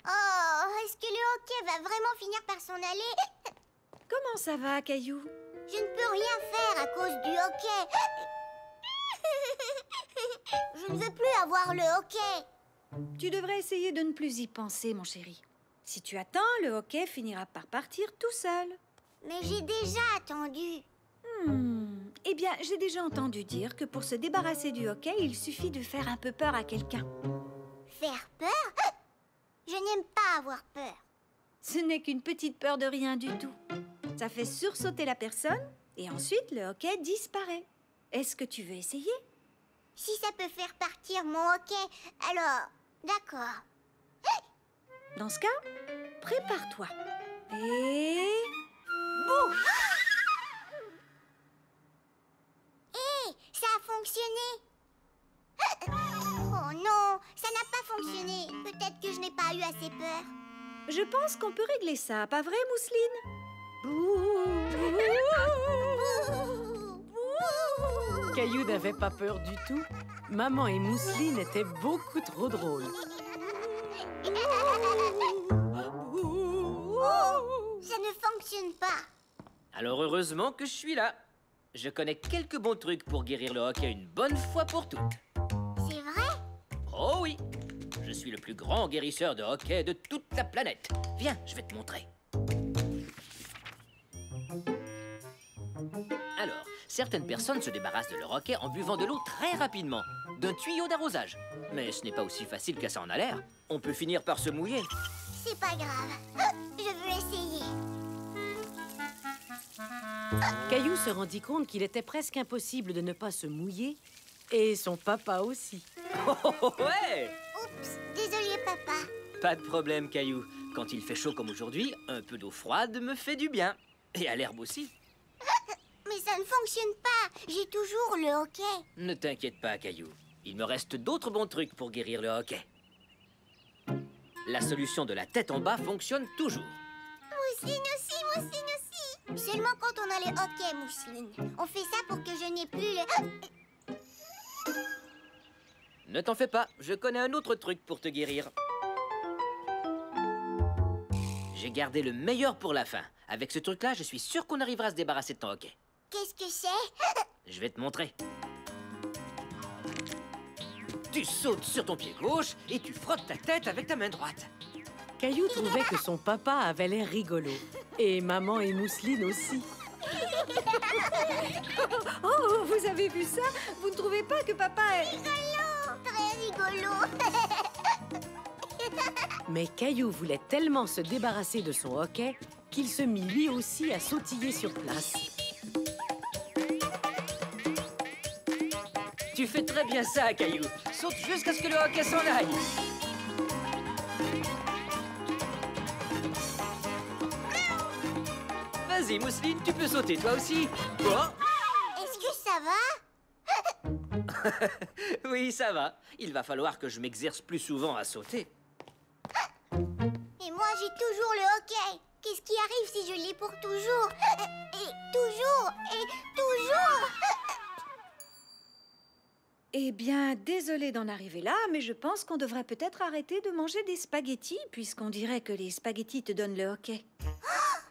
Speaker 2: Oh, est-ce que le hockey va vraiment finir par s'en aller?
Speaker 8: Comment ça va, Caillou?
Speaker 2: Je ne peux rien faire à cause du hockey. Je ne veux plus avoir le hockey.
Speaker 8: Tu devrais essayer de ne plus y penser, mon chéri. Si tu attends, le hockey finira par partir tout seul.
Speaker 2: Mais j'ai déjà attendu.
Speaker 8: Eh bien, j'ai déjà entendu dire que pour se débarrasser du hockey, il suffit de faire un peu peur à quelqu'un.
Speaker 2: Faire peur? Je n'aime pas avoir peur.
Speaker 8: Ce n'est qu'une petite peur de rien du tout. Ça fait sursauter la personne et ensuite le hockey disparaît. Est-ce que tu veux essayer?
Speaker 2: Si ça peut faire partir mon hockey, alors... D'accord.
Speaker 8: Dans ce cas, prépare-toi. Et... boum!
Speaker 2: Hé, ça a fonctionné. Oh non, ça n'a pas fonctionné. Peut-être que je n'ai pas eu assez peur.
Speaker 8: Je pense qu'on peut régler ça, pas vrai, Mousseline?
Speaker 3: Caillou n'avait pas peur du tout. Maman et Mousseline étaient beaucoup trop drôles.
Speaker 2: Oh, ça ne fonctionne pas.
Speaker 5: Alors heureusement que je suis là. Je connais quelques bons trucs pour guérir le hockey une bonne fois pour toutes.
Speaker 2: C'est vrai?
Speaker 5: Oh oui! Je suis le plus grand guérisseur de hockey de toute la planète. Viens, je vais te montrer. Alors, certaines personnes se débarrassent de leur hockey en buvant de l'eau très rapidement, d'un tuyau d'arrosage. Mais ce n'est pas aussi facile que ça en a l'air. On peut finir par se mouiller.
Speaker 2: C'est pas grave. Je veux essayer.
Speaker 3: Caillou se rendit compte qu'il était presque impossible de ne pas se mouiller, et son papa aussi.
Speaker 5: Oh, ouais!
Speaker 2: Oups, désolé papa.
Speaker 5: Pas de problème, Caillou. Quand il fait chaud comme aujourd'hui, un peu d'eau froide me fait du bien. Et à l'herbe aussi.
Speaker 2: Mais ça ne fonctionne pas. J'ai toujours le hockey.
Speaker 5: Ne t'inquiète pas, Caillou. Il me reste d'autres bons trucs pour guérir le hockey. La solution de la tête en bas fonctionne toujours.
Speaker 2: Mousseline aussi, Mousseline aussi. Seulement quand on a le hockey, Mousseline. On fait ça pour que je n'ai plus le...
Speaker 5: Ne t'en fais pas, je connais un autre truc pour te guérir. J'ai gardé le meilleur pour la fin. Avec ce truc-là, je suis sûr qu'on arrivera à se débarrasser de ton hockey.
Speaker 2: Qu'est-ce que c'est?
Speaker 5: Je vais te montrer. Tu sautes sur ton pied gauche et tu frottes ta tête avec ta main droite.
Speaker 3: Caillou trouvait que son papa avait l'air rigolo. Et maman et Mousseline aussi.
Speaker 8: Oh, vous avez vu ça? Vous ne trouvez pas que papa est...
Speaker 2: Rigolo, très rigolo.
Speaker 3: Mais Caillou voulait tellement se débarrasser de son hockey qu'il se mit lui aussi à sautiller sur place.
Speaker 5: Tu fais très bien ça, Caillou. Saute jusqu'à ce que le hockey s'en aille. Vas-y, Mousseline, tu peux sauter toi aussi. Oh.
Speaker 2: Est-ce que ça va?
Speaker 5: Oui, ça va. Il va falloir que je m'exerce plus souvent à sauter.
Speaker 2: Et moi, j'ai toujours le hockey. Qu'est-ce qui arrive si je l'ai pour toujours? Et toujours, et toujours.
Speaker 8: Eh bien, désolée d'en arriver là, mais je pense qu'on devrait peut-être arrêter de manger des spaghettis, puisqu'on dirait que les spaghettis te donnent le hockey.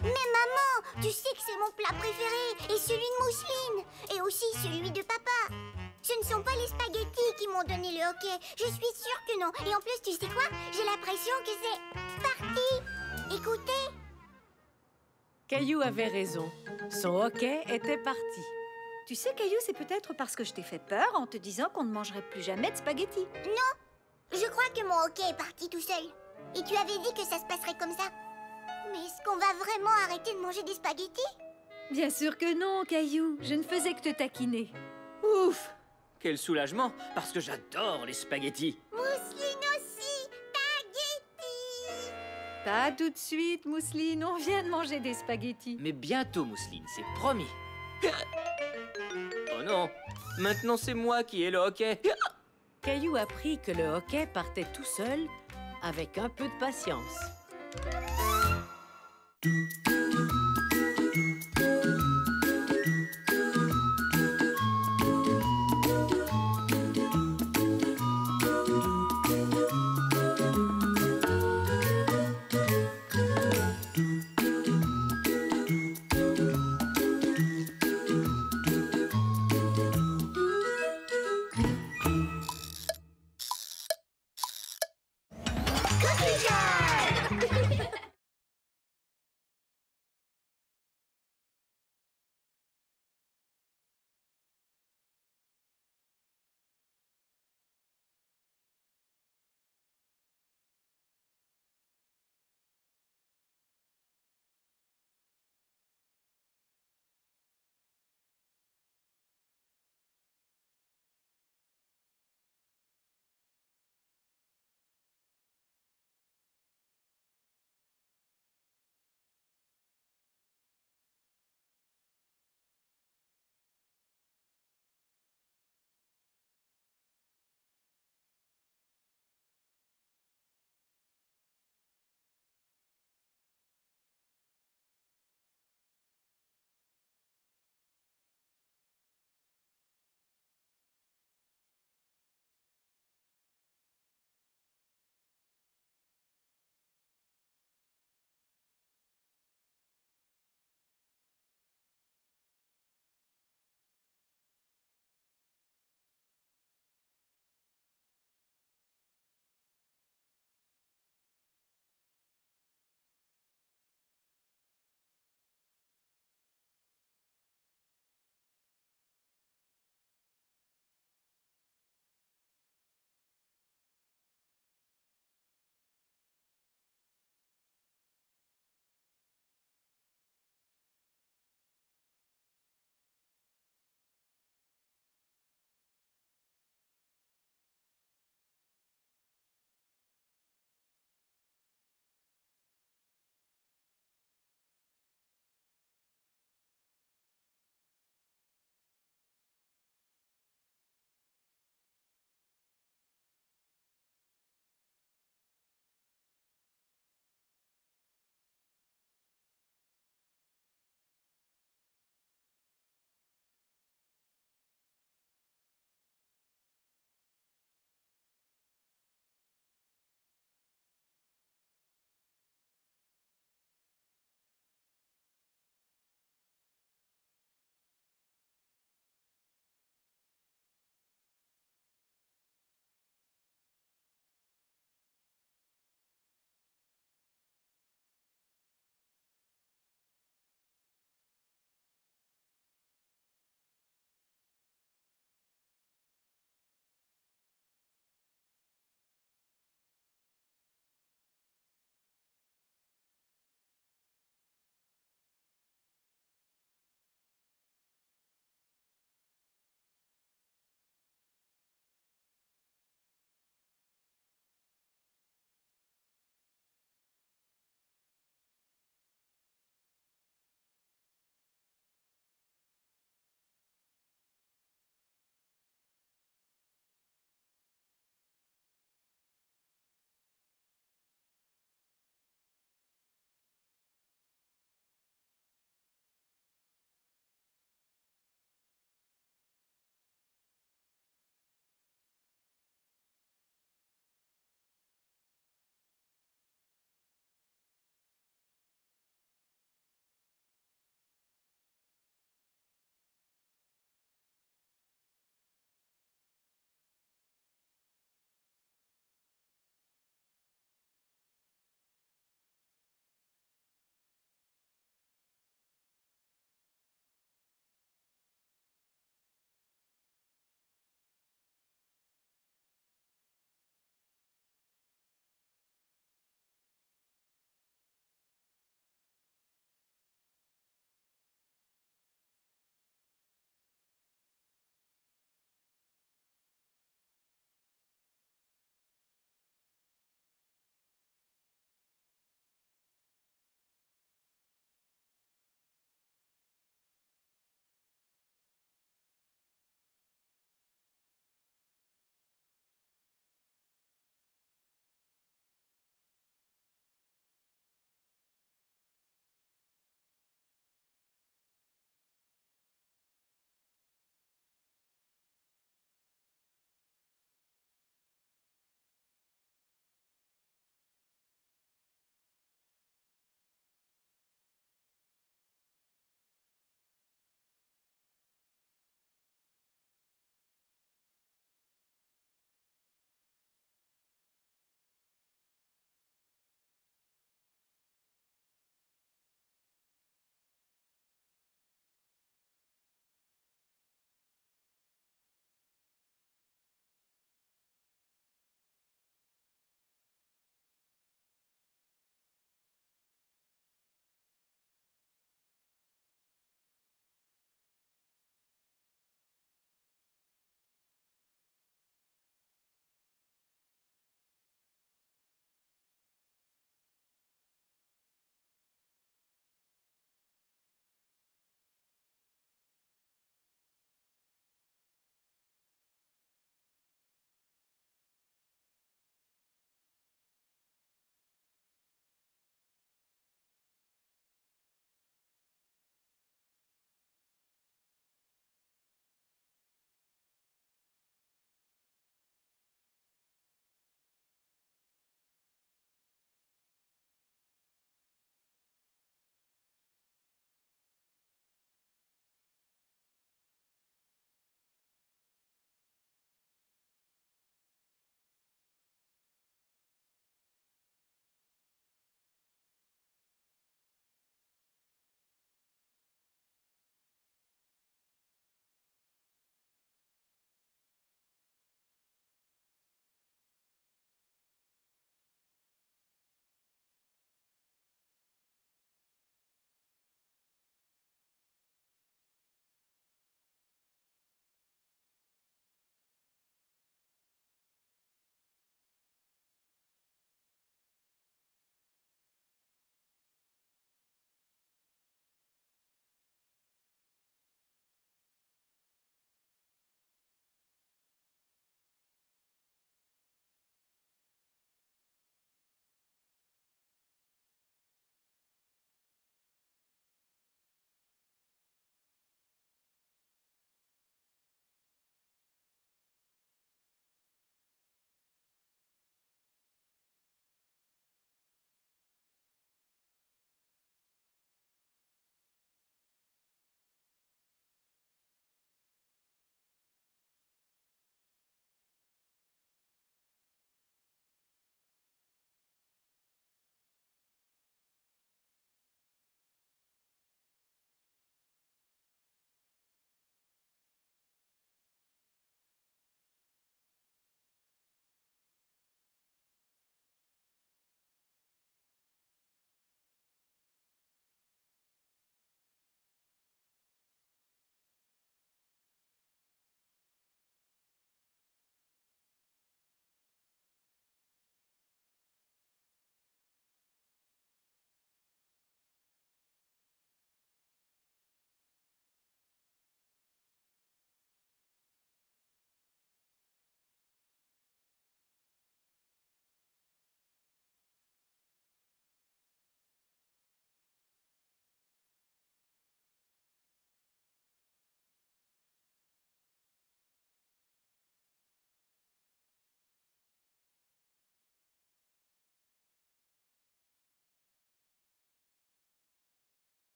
Speaker 2: Mais maman, tu sais que c'est mon plat préféré, et celui de Mousseline, et aussi celui de papa. Ce ne sont pas les spaghettis qui m'ont donné le hockey, je suis sûre que non. Et en plus, tu sais quoi? J'ai l'impression que c'est parti. Écoutez.
Speaker 3: Caillou avait raison. Son hockey était parti.
Speaker 8: Tu sais, Caillou, c'est peut-être parce que je t'ai fait peur en te disant qu'on ne mangerait plus jamais de spaghettis.
Speaker 2: Non, je crois que mon hockey est parti tout seul. Et tu avais dit que ça se passerait comme ça. Mais est-ce qu'on va vraiment arrêter de manger des spaghettis?
Speaker 8: Bien sûr que non, Caillou. Je ne faisais que te taquiner.
Speaker 5: Ouf! Quel soulagement, parce que j'adore les spaghettis.
Speaker 2: Mousseline aussi, spaghettis.
Speaker 8: Pas tout de suite, Mousseline. On vient de manger des spaghettis.
Speaker 5: Mais bientôt, Mousseline, c'est promis. Oh non, maintenant c'est moi qui ai le hockey.
Speaker 3: Caillou apprit que le hockey partait tout seul avec un peu de patience.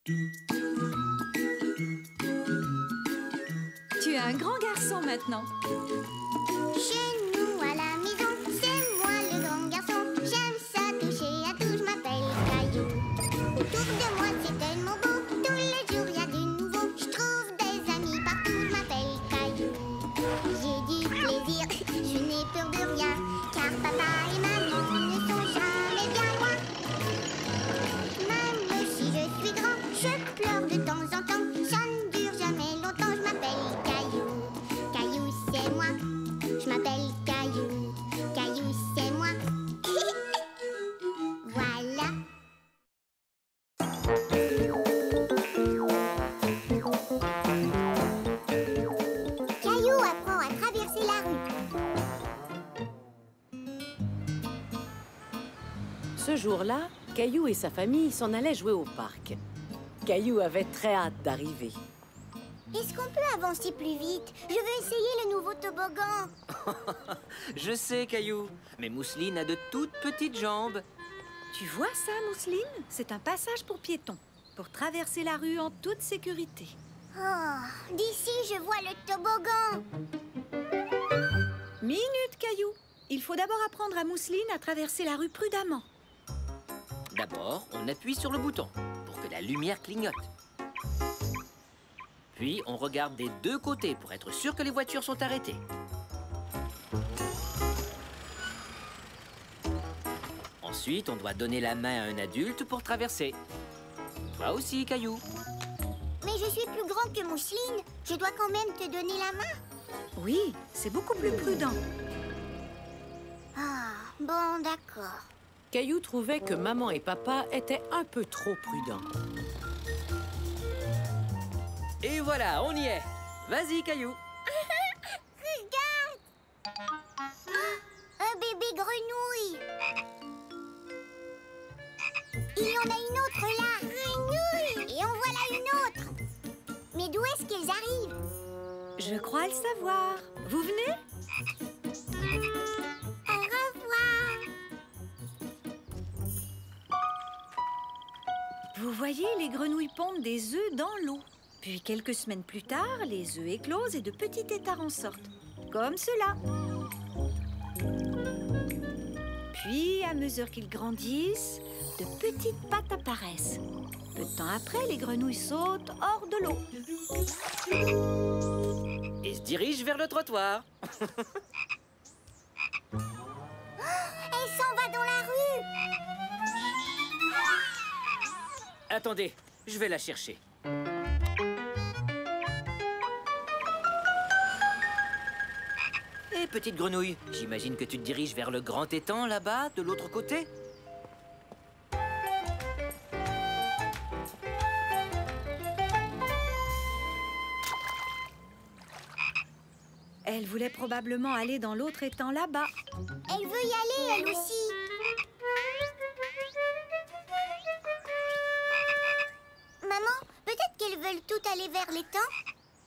Speaker 8: Tu es un grand garçon maintenant.
Speaker 2: Chez nous à la maison, c'est moi le grand garçon. J'aime ça toucher à tout, je m'appelle Caillou. Autour de moi c'est tellement beau, tous les jours il y a du nouveau. Je trouve des amis partout, je m'appelle Caillou. J'ai du plaisir, je n'ai peur de rien, car papa et maman ne sont jamais bien loin. Même si je suis grand, je pleure de temps en temps. Ça ne dure jamais longtemps, je m'appelle Caillou. Caillou c'est moi, je m'appelle Caillou. Caillou c'est moi. Voilà. Caillou apprend à traverser la rue.
Speaker 3: Ce jour-là, Caillou et sa famille s'en allaient jouer au parc. Caillou avait très hâte d'arriver.
Speaker 2: Est-ce qu'on peut avancer plus vite? Je veux essayer le nouveau toboggan.
Speaker 5: Je sais, Caillou, mais Mousseline a de toutes petites jambes.
Speaker 8: Tu vois ça, Mousseline? C'est un passage pour piétons, pour traverser la rue en toute sécurité.
Speaker 2: Oh, d'ici, je vois le toboggan.
Speaker 8: Minute, Caillou. Il faut d'abord apprendre à Mousseline à traverser la rue prudemment.
Speaker 5: D'abord, on appuie sur le bouton pour que la lumière clignote. Puis, on regarde des deux côtés pour être sûr que les voitures sont arrêtées. Ensuite, on doit donner la main à un adulte pour traverser. Toi aussi, Caillou.
Speaker 2: Mais je suis plus grand que Mousseline. Je dois quand même te donner la main.
Speaker 8: Oui, c'est beaucoup plus prudent.
Speaker 2: Ah, bon, d'accord.
Speaker 3: Caillou trouvait que maman et papa étaient un peu trop prudents.
Speaker 5: Et voilà, on y est. Vas-y, Caillou.
Speaker 2: Regarde! Un bébé grenouille. Il y en a une autre là. Grenouille! Et en voilà une autre. Mais d'où est-ce qu'elles arrivent?
Speaker 8: Je crois le savoir. Vous venez?
Speaker 2: Au revoir.
Speaker 8: Vous voyez, les grenouilles pondent des œufs dans l'eau. Puis quelques semaines plus tard, les œufs éclosent et de petits têtards en sortent. Comme cela. Puis, à mesure qu'ils grandissent, de petites pattes apparaissent. Peu de temps après, les grenouilles sautent hors de l'eau.
Speaker 5: Et se dirige vers le trottoir.
Speaker 2: Elle s'en va dans la rue.
Speaker 5: Attendez, je vais la chercher. Hé, petite grenouille, j'imagine que tu te diriges vers le grand étang là-bas, de l'autre côté?
Speaker 8: Elle voulait probablement aller dans l'autre étang là-bas.
Speaker 2: Elle veut y aller, elle aussi. Maman, peut-être qu'elles veulent toutes aller vers l'étang,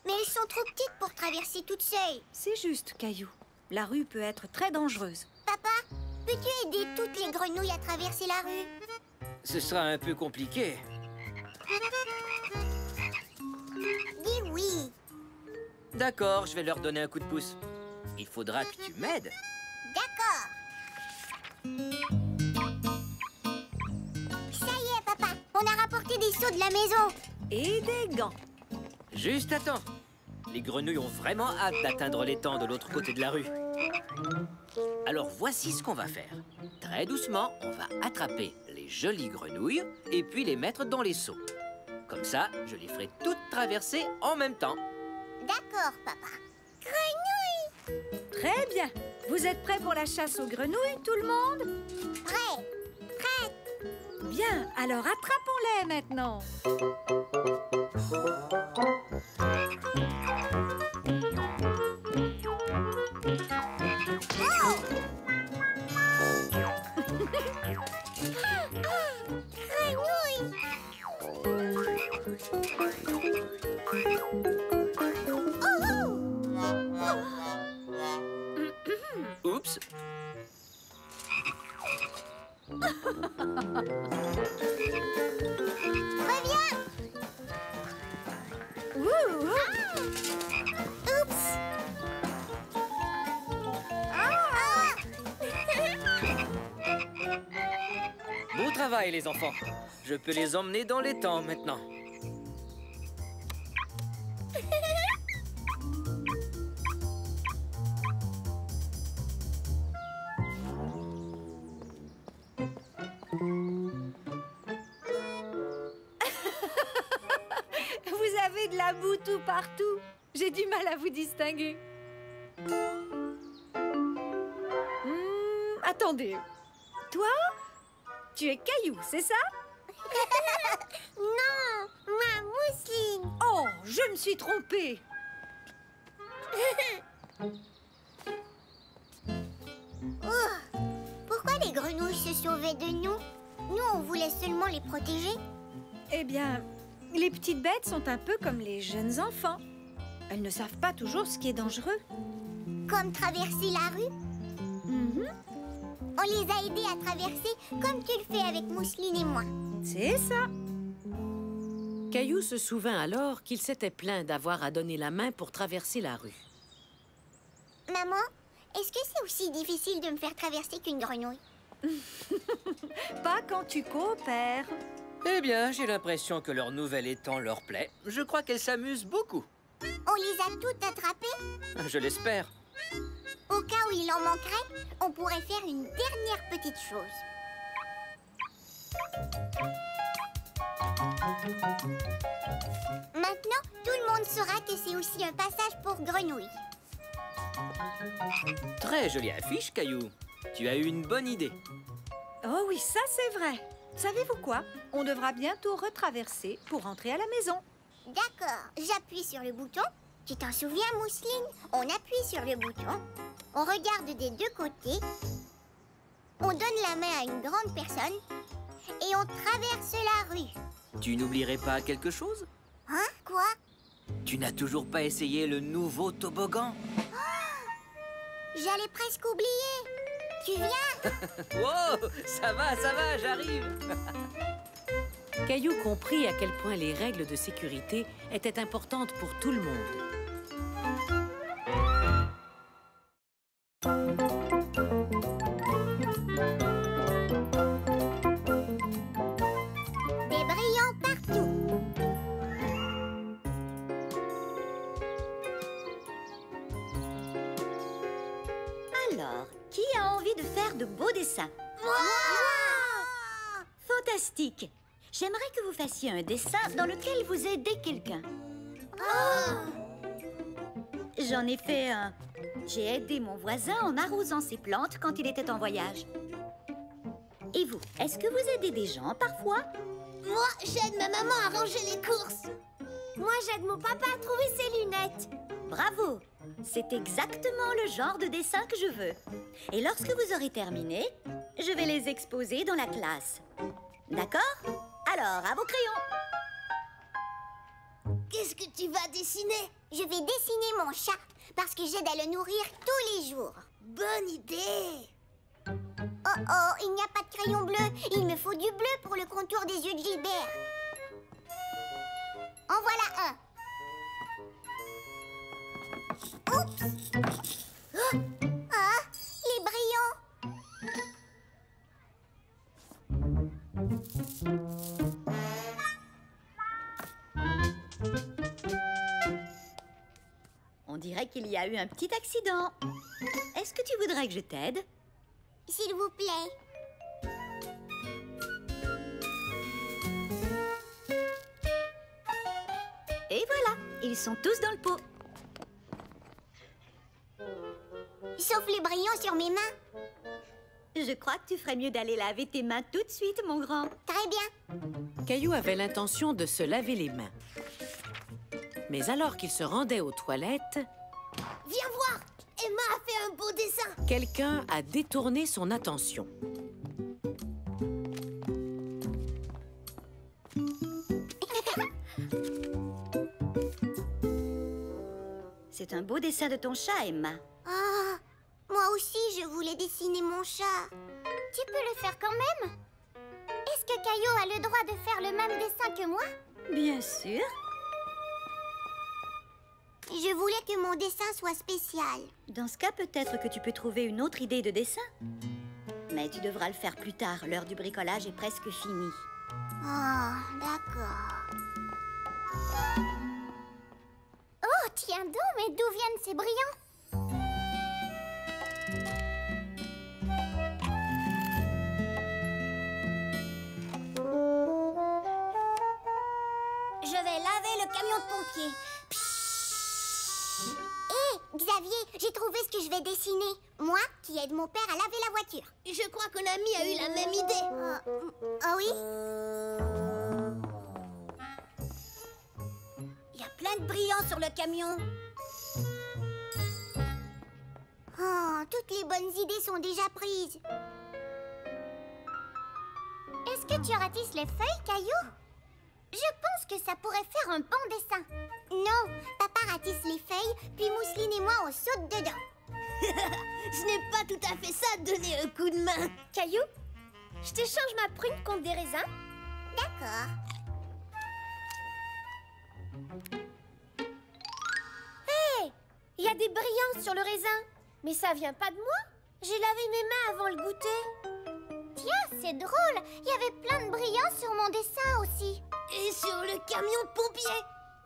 Speaker 2: mais elles sont trop petites pour traverser toutes seules.
Speaker 8: C'est juste, Caillou. La rue peut être très dangereuse.
Speaker 2: Papa, peux-tu aider toutes les grenouilles à traverser la rue?
Speaker 5: Ce sera un peu compliqué.
Speaker 2: Dis oui.
Speaker 5: D'accord, je vais leur donner un coup de pouce. Il faudra que tu m'aides.
Speaker 2: D'accord. Ça y est, papa. On a rapporté des seaux de la maison.
Speaker 8: Et des gants.
Speaker 5: Juste à temps. Les grenouilles ont vraiment hâte d'atteindre l'étang de l'autre côté de la rue. Alors voici ce qu'on va faire. Très doucement, on va attraper les jolies grenouilles et puis les mettre dans les seaux. Comme ça, je les ferai toutes traverser en même temps.
Speaker 2: D'accord, papa. Grenouille!
Speaker 8: Très bien. Vous êtes prêts pour la chasse aux grenouilles, tout le monde?
Speaker 2: Prêt. Prête.
Speaker 8: Bien, alors attrapons-les maintenant.
Speaker 5: Oups.
Speaker 2: Reviens! Oups. Ah.
Speaker 5: Bon travail, les enfants. Je peux les emmener dans les temps maintenant.
Speaker 8: Vous avez de la boue tout partout. J'ai du mal à vous distinguer. Attendez. Toi, tu es Caillou, c'est ça?
Speaker 2: Non, moi, Mousseline.
Speaker 8: Oh, je me suis trompée.
Speaker 2: Oh, pourquoi les grenouilles se sauvaient de nous? Nous, on voulait seulement les protéger.
Speaker 8: Eh bien, les petites bêtes sont un peu comme les jeunes enfants. Elles ne savent pas toujours ce qui est dangereux.
Speaker 2: Comme traverser la rue. On les a aidés à traverser comme tu le fais avec Mousseline et moi.
Speaker 8: C'est ça.
Speaker 3: Caillou se souvint alors qu'il s'était plaint d'avoir à donner la main pour traverser la rue.
Speaker 2: Maman, est-ce que c'est aussi difficile de me faire traverser qu'une grenouille?
Speaker 8: Pas quand tu coopères.
Speaker 5: Eh bien, j'ai l'impression que leur nouvel étang leur plaît. Je crois qu'elles s'amusent beaucoup.
Speaker 2: On les a toutes attrapées?
Speaker 5: Je l'espère.
Speaker 2: Au cas où il en manquerait, on pourrait faire une dernière petite chose. Maintenant, tout le monde saura que c'est aussi un passage pour grenouilles.
Speaker 5: Très jolie affiche, Caillou. Tu as eu une bonne idée.
Speaker 8: Oh oui, ça c'est vrai. Savez-vous quoi? On devra bientôt retraverser pour rentrer à la maison.
Speaker 2: D'accord, j'appuie sur le bouton. Tu t'en souviens, Mousseline? On appuie sur le bouton, on regarde des deux côtés, on donne la main à une grande personne et on traverse la rue.
Speaker 5: Tu n'oublierais pas quelque chose?
Speaker 2: Hein? Quoi?
Speaker 5: Tu n'as toujours pas essayé le nouveau toboggan?
Speaker 2: J'allais presque oublier. Tu viens?
Speaker 5: Wow, ça va, j'arrive.
Speaker 3: Caillou comprit à quel point les règles de sécurité étaient importantes pour tout le monde.
Speaker 2: Des brillants partout.
Speaker 1: Alors, qui a envie de faire de beaux dessins?
Speaker 2: Moi!
Speaker 1: Fantastique! J'aimerais que vous fassiez un dessin dans lequel vous aidez quelqu'un. J'en ai fait un. J'ai aidé mon voisin en arrosant ses plantes quand il était en voyage. Et vous, est-ce que vous aidez des gens parfois?
Speaker 2: Moi, j'aide ma maman à ranger les courses. Moi, j'aide mon papa à trouver ses lunettes.
Speaker 1: Bravo! C'est exactement le genre de dessin que je veux. Et lorsque vous aurez terminé, je vais les exposer dans la classe. D'accord? Alors, à vos crayons!
Speaker 2: Qu'est-ce que tu vas dessiner? Je vais dessiner mon chat, parce que j'aide à le nourrir tous les jours. Bonne idée! Oh, il n'y a pas de crayon bleu. Il me faut du bleu pour le contour des yeux de Gilbert. En voilà un. Oups! Ah, les brillants!
Speaker 1: On dirait qu'il y a eu un petit accident. Est-ce que tu voudrais que je t'aide?
Speaker 2: S'il vous plaît.
Speaker 1: Et voilà, ils sont tous dans le pot.
Speaker 2: Sauf les brillants sur mes mains.
Speaker 1: Je crois que tu ferais mieux d'aller laver tes mains tout de suite, mon grand.
Speaker 2: Très bien.
Speaker 3: Caillou avait l'intention de se laver les mains. Mais alors qu'il se rendait aux toilettes,
Speaker 2: Viens voir. Emma a fait un beau dessin.
Speaker 3: quelqu'un a détourné son attention.
Speaker 1: C'est un beau dessin de ton chat, Emma.
Speaker 2: Ah, moi aussi, je voulais dessiner mon chat. Tu peux le faire quand même? Est-ce que Caillou a le droit de faire le même dessin que moi?
Speaker 1: Bien sûr.
Speaker 2: Je voulais que mon dessin soit spécial.
Speaker 1: Dans ce cas, peut-être que tu peux trouver une autre idée de dessin. Mais tu devras le faire plus tard. L'heure du bricolage est presque finie.
Speaker 2: Oh, d'accord. Oh, tiens donc, mais d'où viennent ces brillants? Je vais laver le camion de pompiers. Hé, Xavier, j'ai trouvé ce que je vais dessiner. Moi, qui aide mon père à laver la voiture. Je crois que l'ami a eu la même idée. Ah oui?
Speaker 1: Il y a plein de brillants sur le camion.
Speaker 2: Oh, toutes les bonnes idées sont déjà prises. Est-ce que tu ratisses les feuilles, Caillou? Je pense que ça pourrait faire un bon dessin. Non, papa ratisse les feuilles, puis Mousseline et moi on saute dedans.
Speaker 1: Ce n'est pas tout à fait ça, donner un coup de main.
Speaker 4: Caillou, je t'échange ma prune contre des raisins.
Speaker 2: D'accord.
Speaker 4: Hé, il y a des brillants sur le raisin. Mais ça vient pas de moi. J'ai lavé mes mains avant le goûter.
Speaker 2: Tiens, c'est drôle. Il y avait plein de brillants sur mon dessin aussi.
Speaker 1: Et sur le camion de pompiers.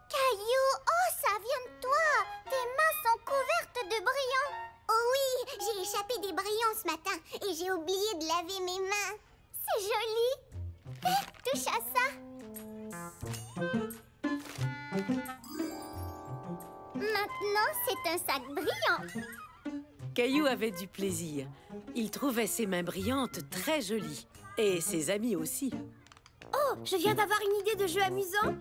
Speaker 2: Caillou, oh, ça vient de toi. Tes mains sont couvertes de brillants. Oh oui, j'ai échappé des brillants ce matin et j'ai oublié de laver mes mains. C'est joli. Touche à ça. Maintenant, c'est un sac brillant.
Speaker 3: Caillou avait du plaisir. Il trouvait ses mains brillantes très jolies. Et ses amis aussi.
Speaker 4: Oh, je viens d'avoir une idée de jeu amusant.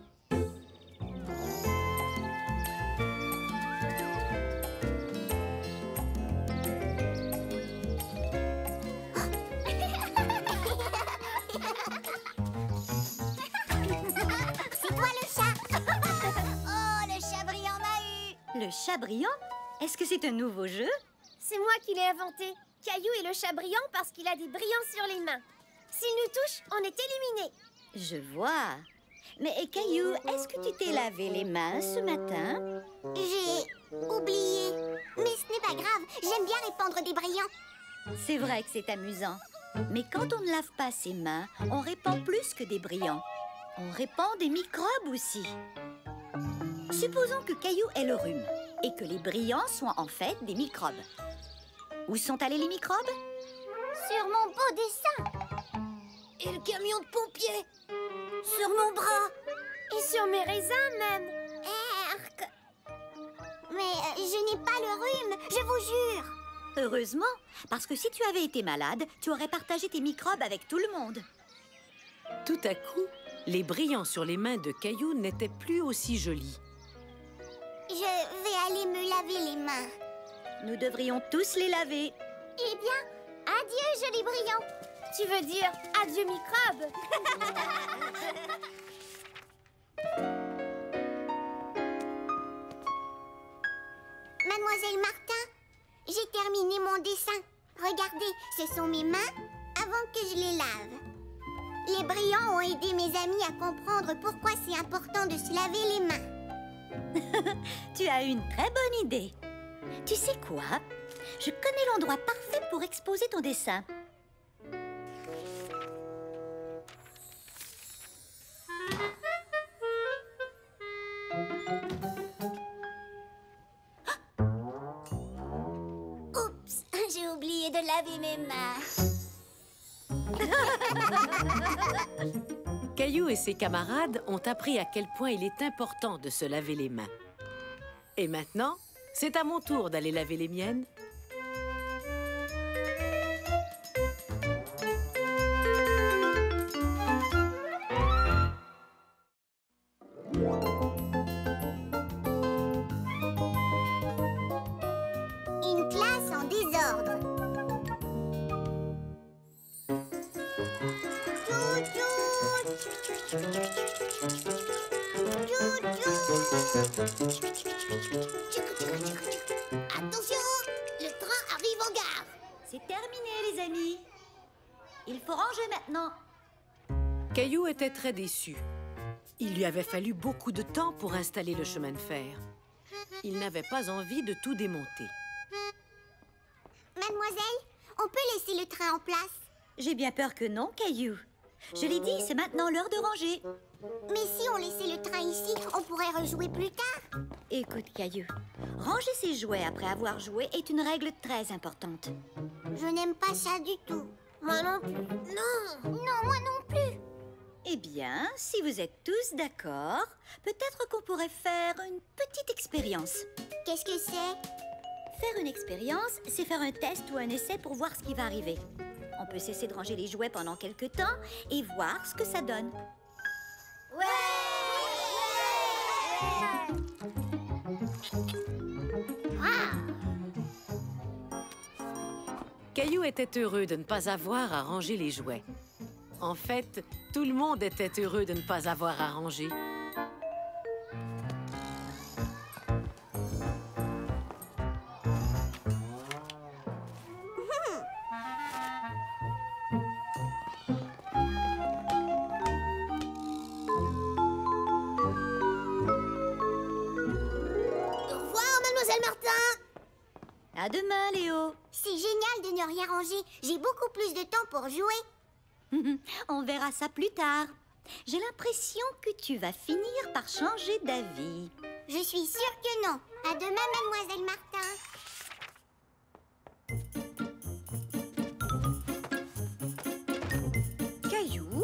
Speaker 2: C'est toi le chat. Oh, le chat brillant m'a eu.
Speaker 1: Le chat brillant? Est-ce que c'est un nouveau jeu?
Speaker 4: C'est moi qui l'ai inventé. Caillou est le chat brillant parce qu'il a des brillants sur les mains. S'il nous touche, on est éliminé.
Speaker 1: Je vois. Mais Caillou, est-ce que tu t'es lavé les mains ce matin?
Speaker 2: J'ai oublié. Mais ce n'est pas grave, j'aime bien répandre des brillants.
Speaker 1: C'est vrai que c'est amusant. Mais quand on ne lave pas ses mains, on répand plus que des brillants. On répand des microbes aussi. Supposons que Caillou ait le rhume et que les brillants soient en fait des microbes. Où sont allés les microbes?
Speaker 2: Sur mon beau dessin.
Speaker 1: Et le camion de pompiers? Sur mon bras?
Speaker 4: Et sur mes raisins même.
Speaker 2: Erk. Mais je n'ai pas le rhume, je vous jure.
Speaker 1: Heureusement, parce que si tu avais été malade, tu aurais partagé tes microbes avec tout le monde.
Speaker 3: Tout à coup, les brillants sur les mains de Caillou n'étaient plus aussi jolis.
Speaker 2: Je vais aller me laver les mains.
Speaker 1: Nous devrions tous les laver.
Speaker 2: Eh bien, adieu, joli brillant.
Speaker 4: Tu veux dire adieu microbes?
Speaker 2: Mademoiselle Martin, j'ai terminé mon dessin. Regardez, ce sont mes mains avant que je les lave. Les brillants ont aidé mes amis à comprendre pourquoi c'est important de se laver les mains.
Speaker 1: Tu as une très bonne idée. Tu sais quoi? Je connais l'endroit parfait pour exposer ton dessin.
Speaker 2: Oups, j'ai oublié de laver mes mains.
Speaker 3: Caillou et ses camarades ont appris à quel point il est important de se laver les mains. Et maintenant, c'est à mon tour d'aller laver les miennes.
Speaker 2: Une classe en désordre. Attention, le train arrive en gare.
Speaker 1: C'est terminé, les amis. Il faut ranger maintenant.
Speaker 3: Caillou était très déçu. Il lui avait fallu beaucoup de temps pour installer le chemin de fer. il n'avait pas envie de tout démonter.
Speaker 2: Mademoiselle, on peut laisser le train en place?
Speaker 1: J'ai bien peur que non, Caillou. Je l'ai dit, c'est maintenant l'heure de ranger.
Speaker 2: Mais si on laissait le train ici, on pourrait rejouer plus tard.
Speaker 1: Écoute, Caillou, ranger ses jouets après avoir joué est une règle très importante.
Speaker 2: Je n'aime pas ça du tout. Moi non plus. Non, moi non plus.
Speaker 1: Eh bien, si vous êtes tous d'accord, peut-être qu'on pourrait faire une petite expérience.
Speaker 2: Qu'est-ce que c'est?
Speaker 1: Faire une expérience, c'est faire un test ou un essai pour voir ce qui va arriver. On peut cesser de ranger les jouets pendant quelques temps et voir ce que ça donne.
Speaker 2: Ouais!
Speaker 3: Caillou était heureux de ne pas avoir à ranger les jouets. En fait, tout le monde était heureux de ne pas avoir à ranger.
Speaker 2: Au revoir, Mademoiselle Martin.
Speaker 1: À demain, Léo.
Speaker 2: C'est génial de ne rien ranger. J'ai beaucoup plus de temps pour jouer.
Speaker 1: On verra ça plus tard. J'ai l'impression que tu vas finir par changer d'avis.
Speaker 2: Je suis sûre que non. À demain, Mademoiselle Martin.
Speaker 8: Caillou,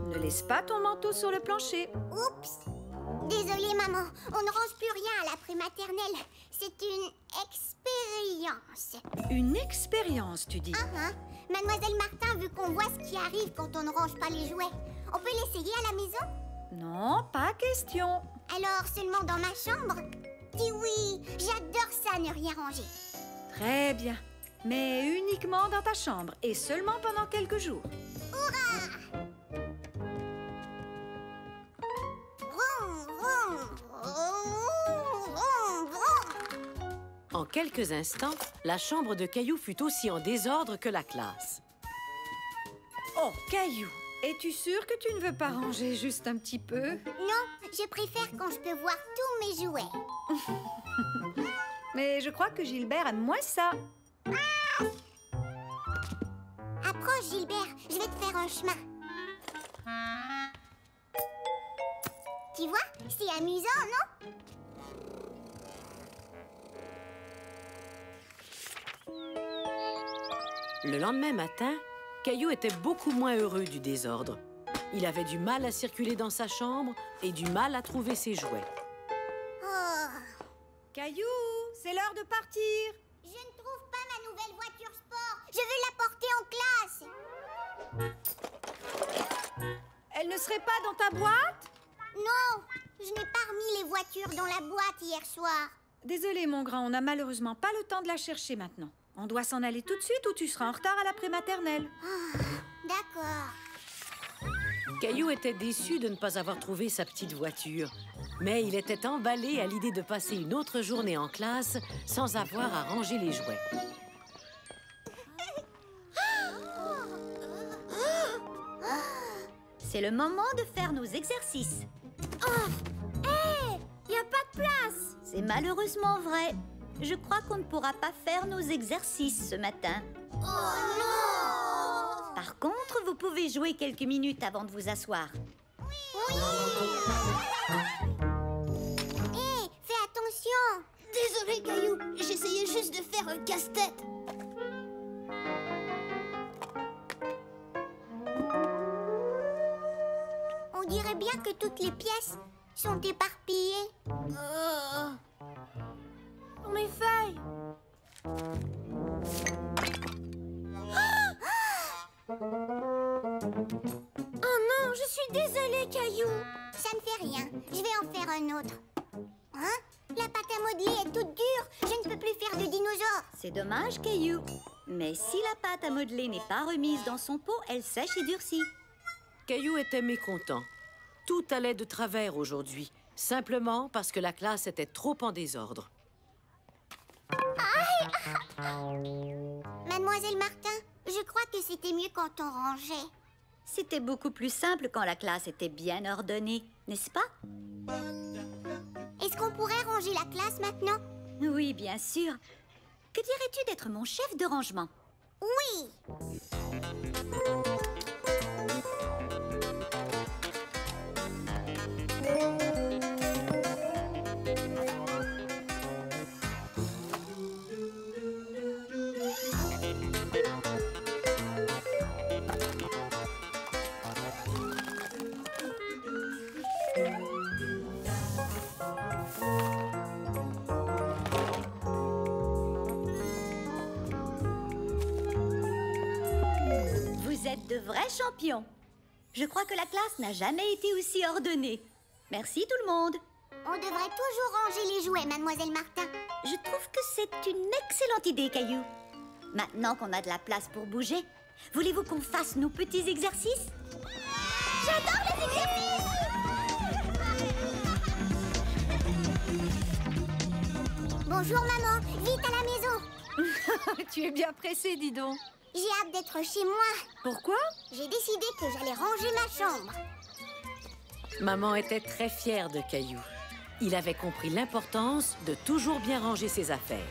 Speaker 8: ne laisse pas ton manteau sur le plancher.
Speaker 2: Oups. Désolée, maman. On ne range plus rien à la prématernelle. C'est une expérience.
Speaker 8: Une expérience, tu dis.
Speaker 2: Ah, Mademoiselle Martin veut qu'on voit ce qui arrive quand on ne range pas les jouets. On peut l'essayer à la maison?
Speaker 8: Non, pas question.
Speaker 2: Alors seulement dans ma chambre? Dis oui, j'adore ça, ne rien ranger.
Speaker 8: Très bien. Mais uniquement dans ta chambre et seulement pendant quelques jours.
Speaker 2: Vroom, vroom, vroom, vroom, vroom.
Speaker 3: En quelques instants, la chambre de Caillou fut aussi en désordre que la classe.
Speaker 8: Oh, Caillou, es-tu sûr que tu ne veux pas ranger juste un petit peu?
Speaker 2: Non, je préfère quand je peux voir tous mes jouets.
Speaker 8: Mais je crois que Gilbert aime moins ça.
Speaker 2: Approche, Gilbert, je vais te faire un chemin. Tu vois, c'est amusant, non?
Speaker 3: Le lendemain matin, Caillou était beaucoup moins heureux du désordre. Il avait du mal à circuler dans sa chambre et du mal à trouver ses jouets.
Speaker 2: Oh,
Speaker 8: Caillou, c'est l'heure de partir.
Speaker 2: je ne trouve pas ma nouvelle voiture sport. Je veux la porter en classe.
Speaker 8: Elle ne serait pas dans ta boîte?
Speaker 2: Non, je n'ai pas remis les voitures dans la boîte hier soir.
Speaker 8: Désolé, mon grand, on n'a malheureusement pas le temps de la chercher maintenant. On doit s'en aller tout de suite ou tu seras en retard à la prématernelle.
Speaker 2: D'accord.
Speaker 3: Caillou était déçu de ne pas avoir trouvé sa petite voiture. Mais il était emballé à l'idée de passer une autre journée en classe sans avoir à ranger les jouets.
Speaker 1: C'est le moment de faire nos exercices.
Speaker 2: Il n'y a pas de place.
Speaker 1: C'est malheureusement vrai. Je crois qu'on ne pourra pas faire nos exercices ce matin.
Speaker 2: Oh non.
Speaker 1: Par contre, vous pouvez jouer quelques minutes avant de vous asseoir.
Speaker 2: Oui. Hé, fais attention. Désolé, Caillou. J'essayais juste de faire un casse-tête. On dirait bien que toutes les pièces sont éparpillées. Pour mes feuilles. Oh non, je suis désolée, Caillou. Ça ne fait rien. Je vais en faire un autre. Hein? La pâte à modeler est toute dure. Je ne peux plus faire de dinosaures.
Speaker 1: C'est dommage, Caillou. Mais si la pâte à modeler n'est pas remise dans son pot, elle sèche et durcit.
Speaker 3: Caillou était mécontent. Tout allait de travers aujourd'hui, simplement parce que la classe était trop en désordre.
Speaker 2: Mademoiselle Martin, je crois que c'était mieux quand on rangeait.
Speaker 1: C'était beaucoup plus simple quand la classe était bien ordonnée, n'est-ce pas?
Speaker 2: Est-ce qu'on pourrait ranger ranger la classe maintenant?
Speaker 1: Oui, bien sûr. Que dirais-tu d'être mon chef de rangement?
Speaker 2: Oui.
Speaker 1: Vous êtes de vrais champions. Je crois que la classe n'a jamais été aussi ordonnée. Merci tout le monde.
Speaker 2: On devrait toujours ranger les jouets, Mademoiselle Martin.
Speaker 1: Je trouve que c'est une excellente idée, Caillou. Maintenant qu'on a de la place pour bouger, voulez-vous qu'on fasse nos petits exercices?
Speaker 2: J'adore les exercices! Bonjour, maman. Vite à la maison.
Speaker 8: Tu es bien pressée, dis donc.
Speaker 2: J'ai hâte d'être chez moi.
Speaker 8: Pourquoi?
Speaker 2: J'ai décidé que j'allais ranger ma chambre.
Speaker 3: Maman était très fière de Caillou. Il avait compris l'importance de toujours bien ranger ses affaires.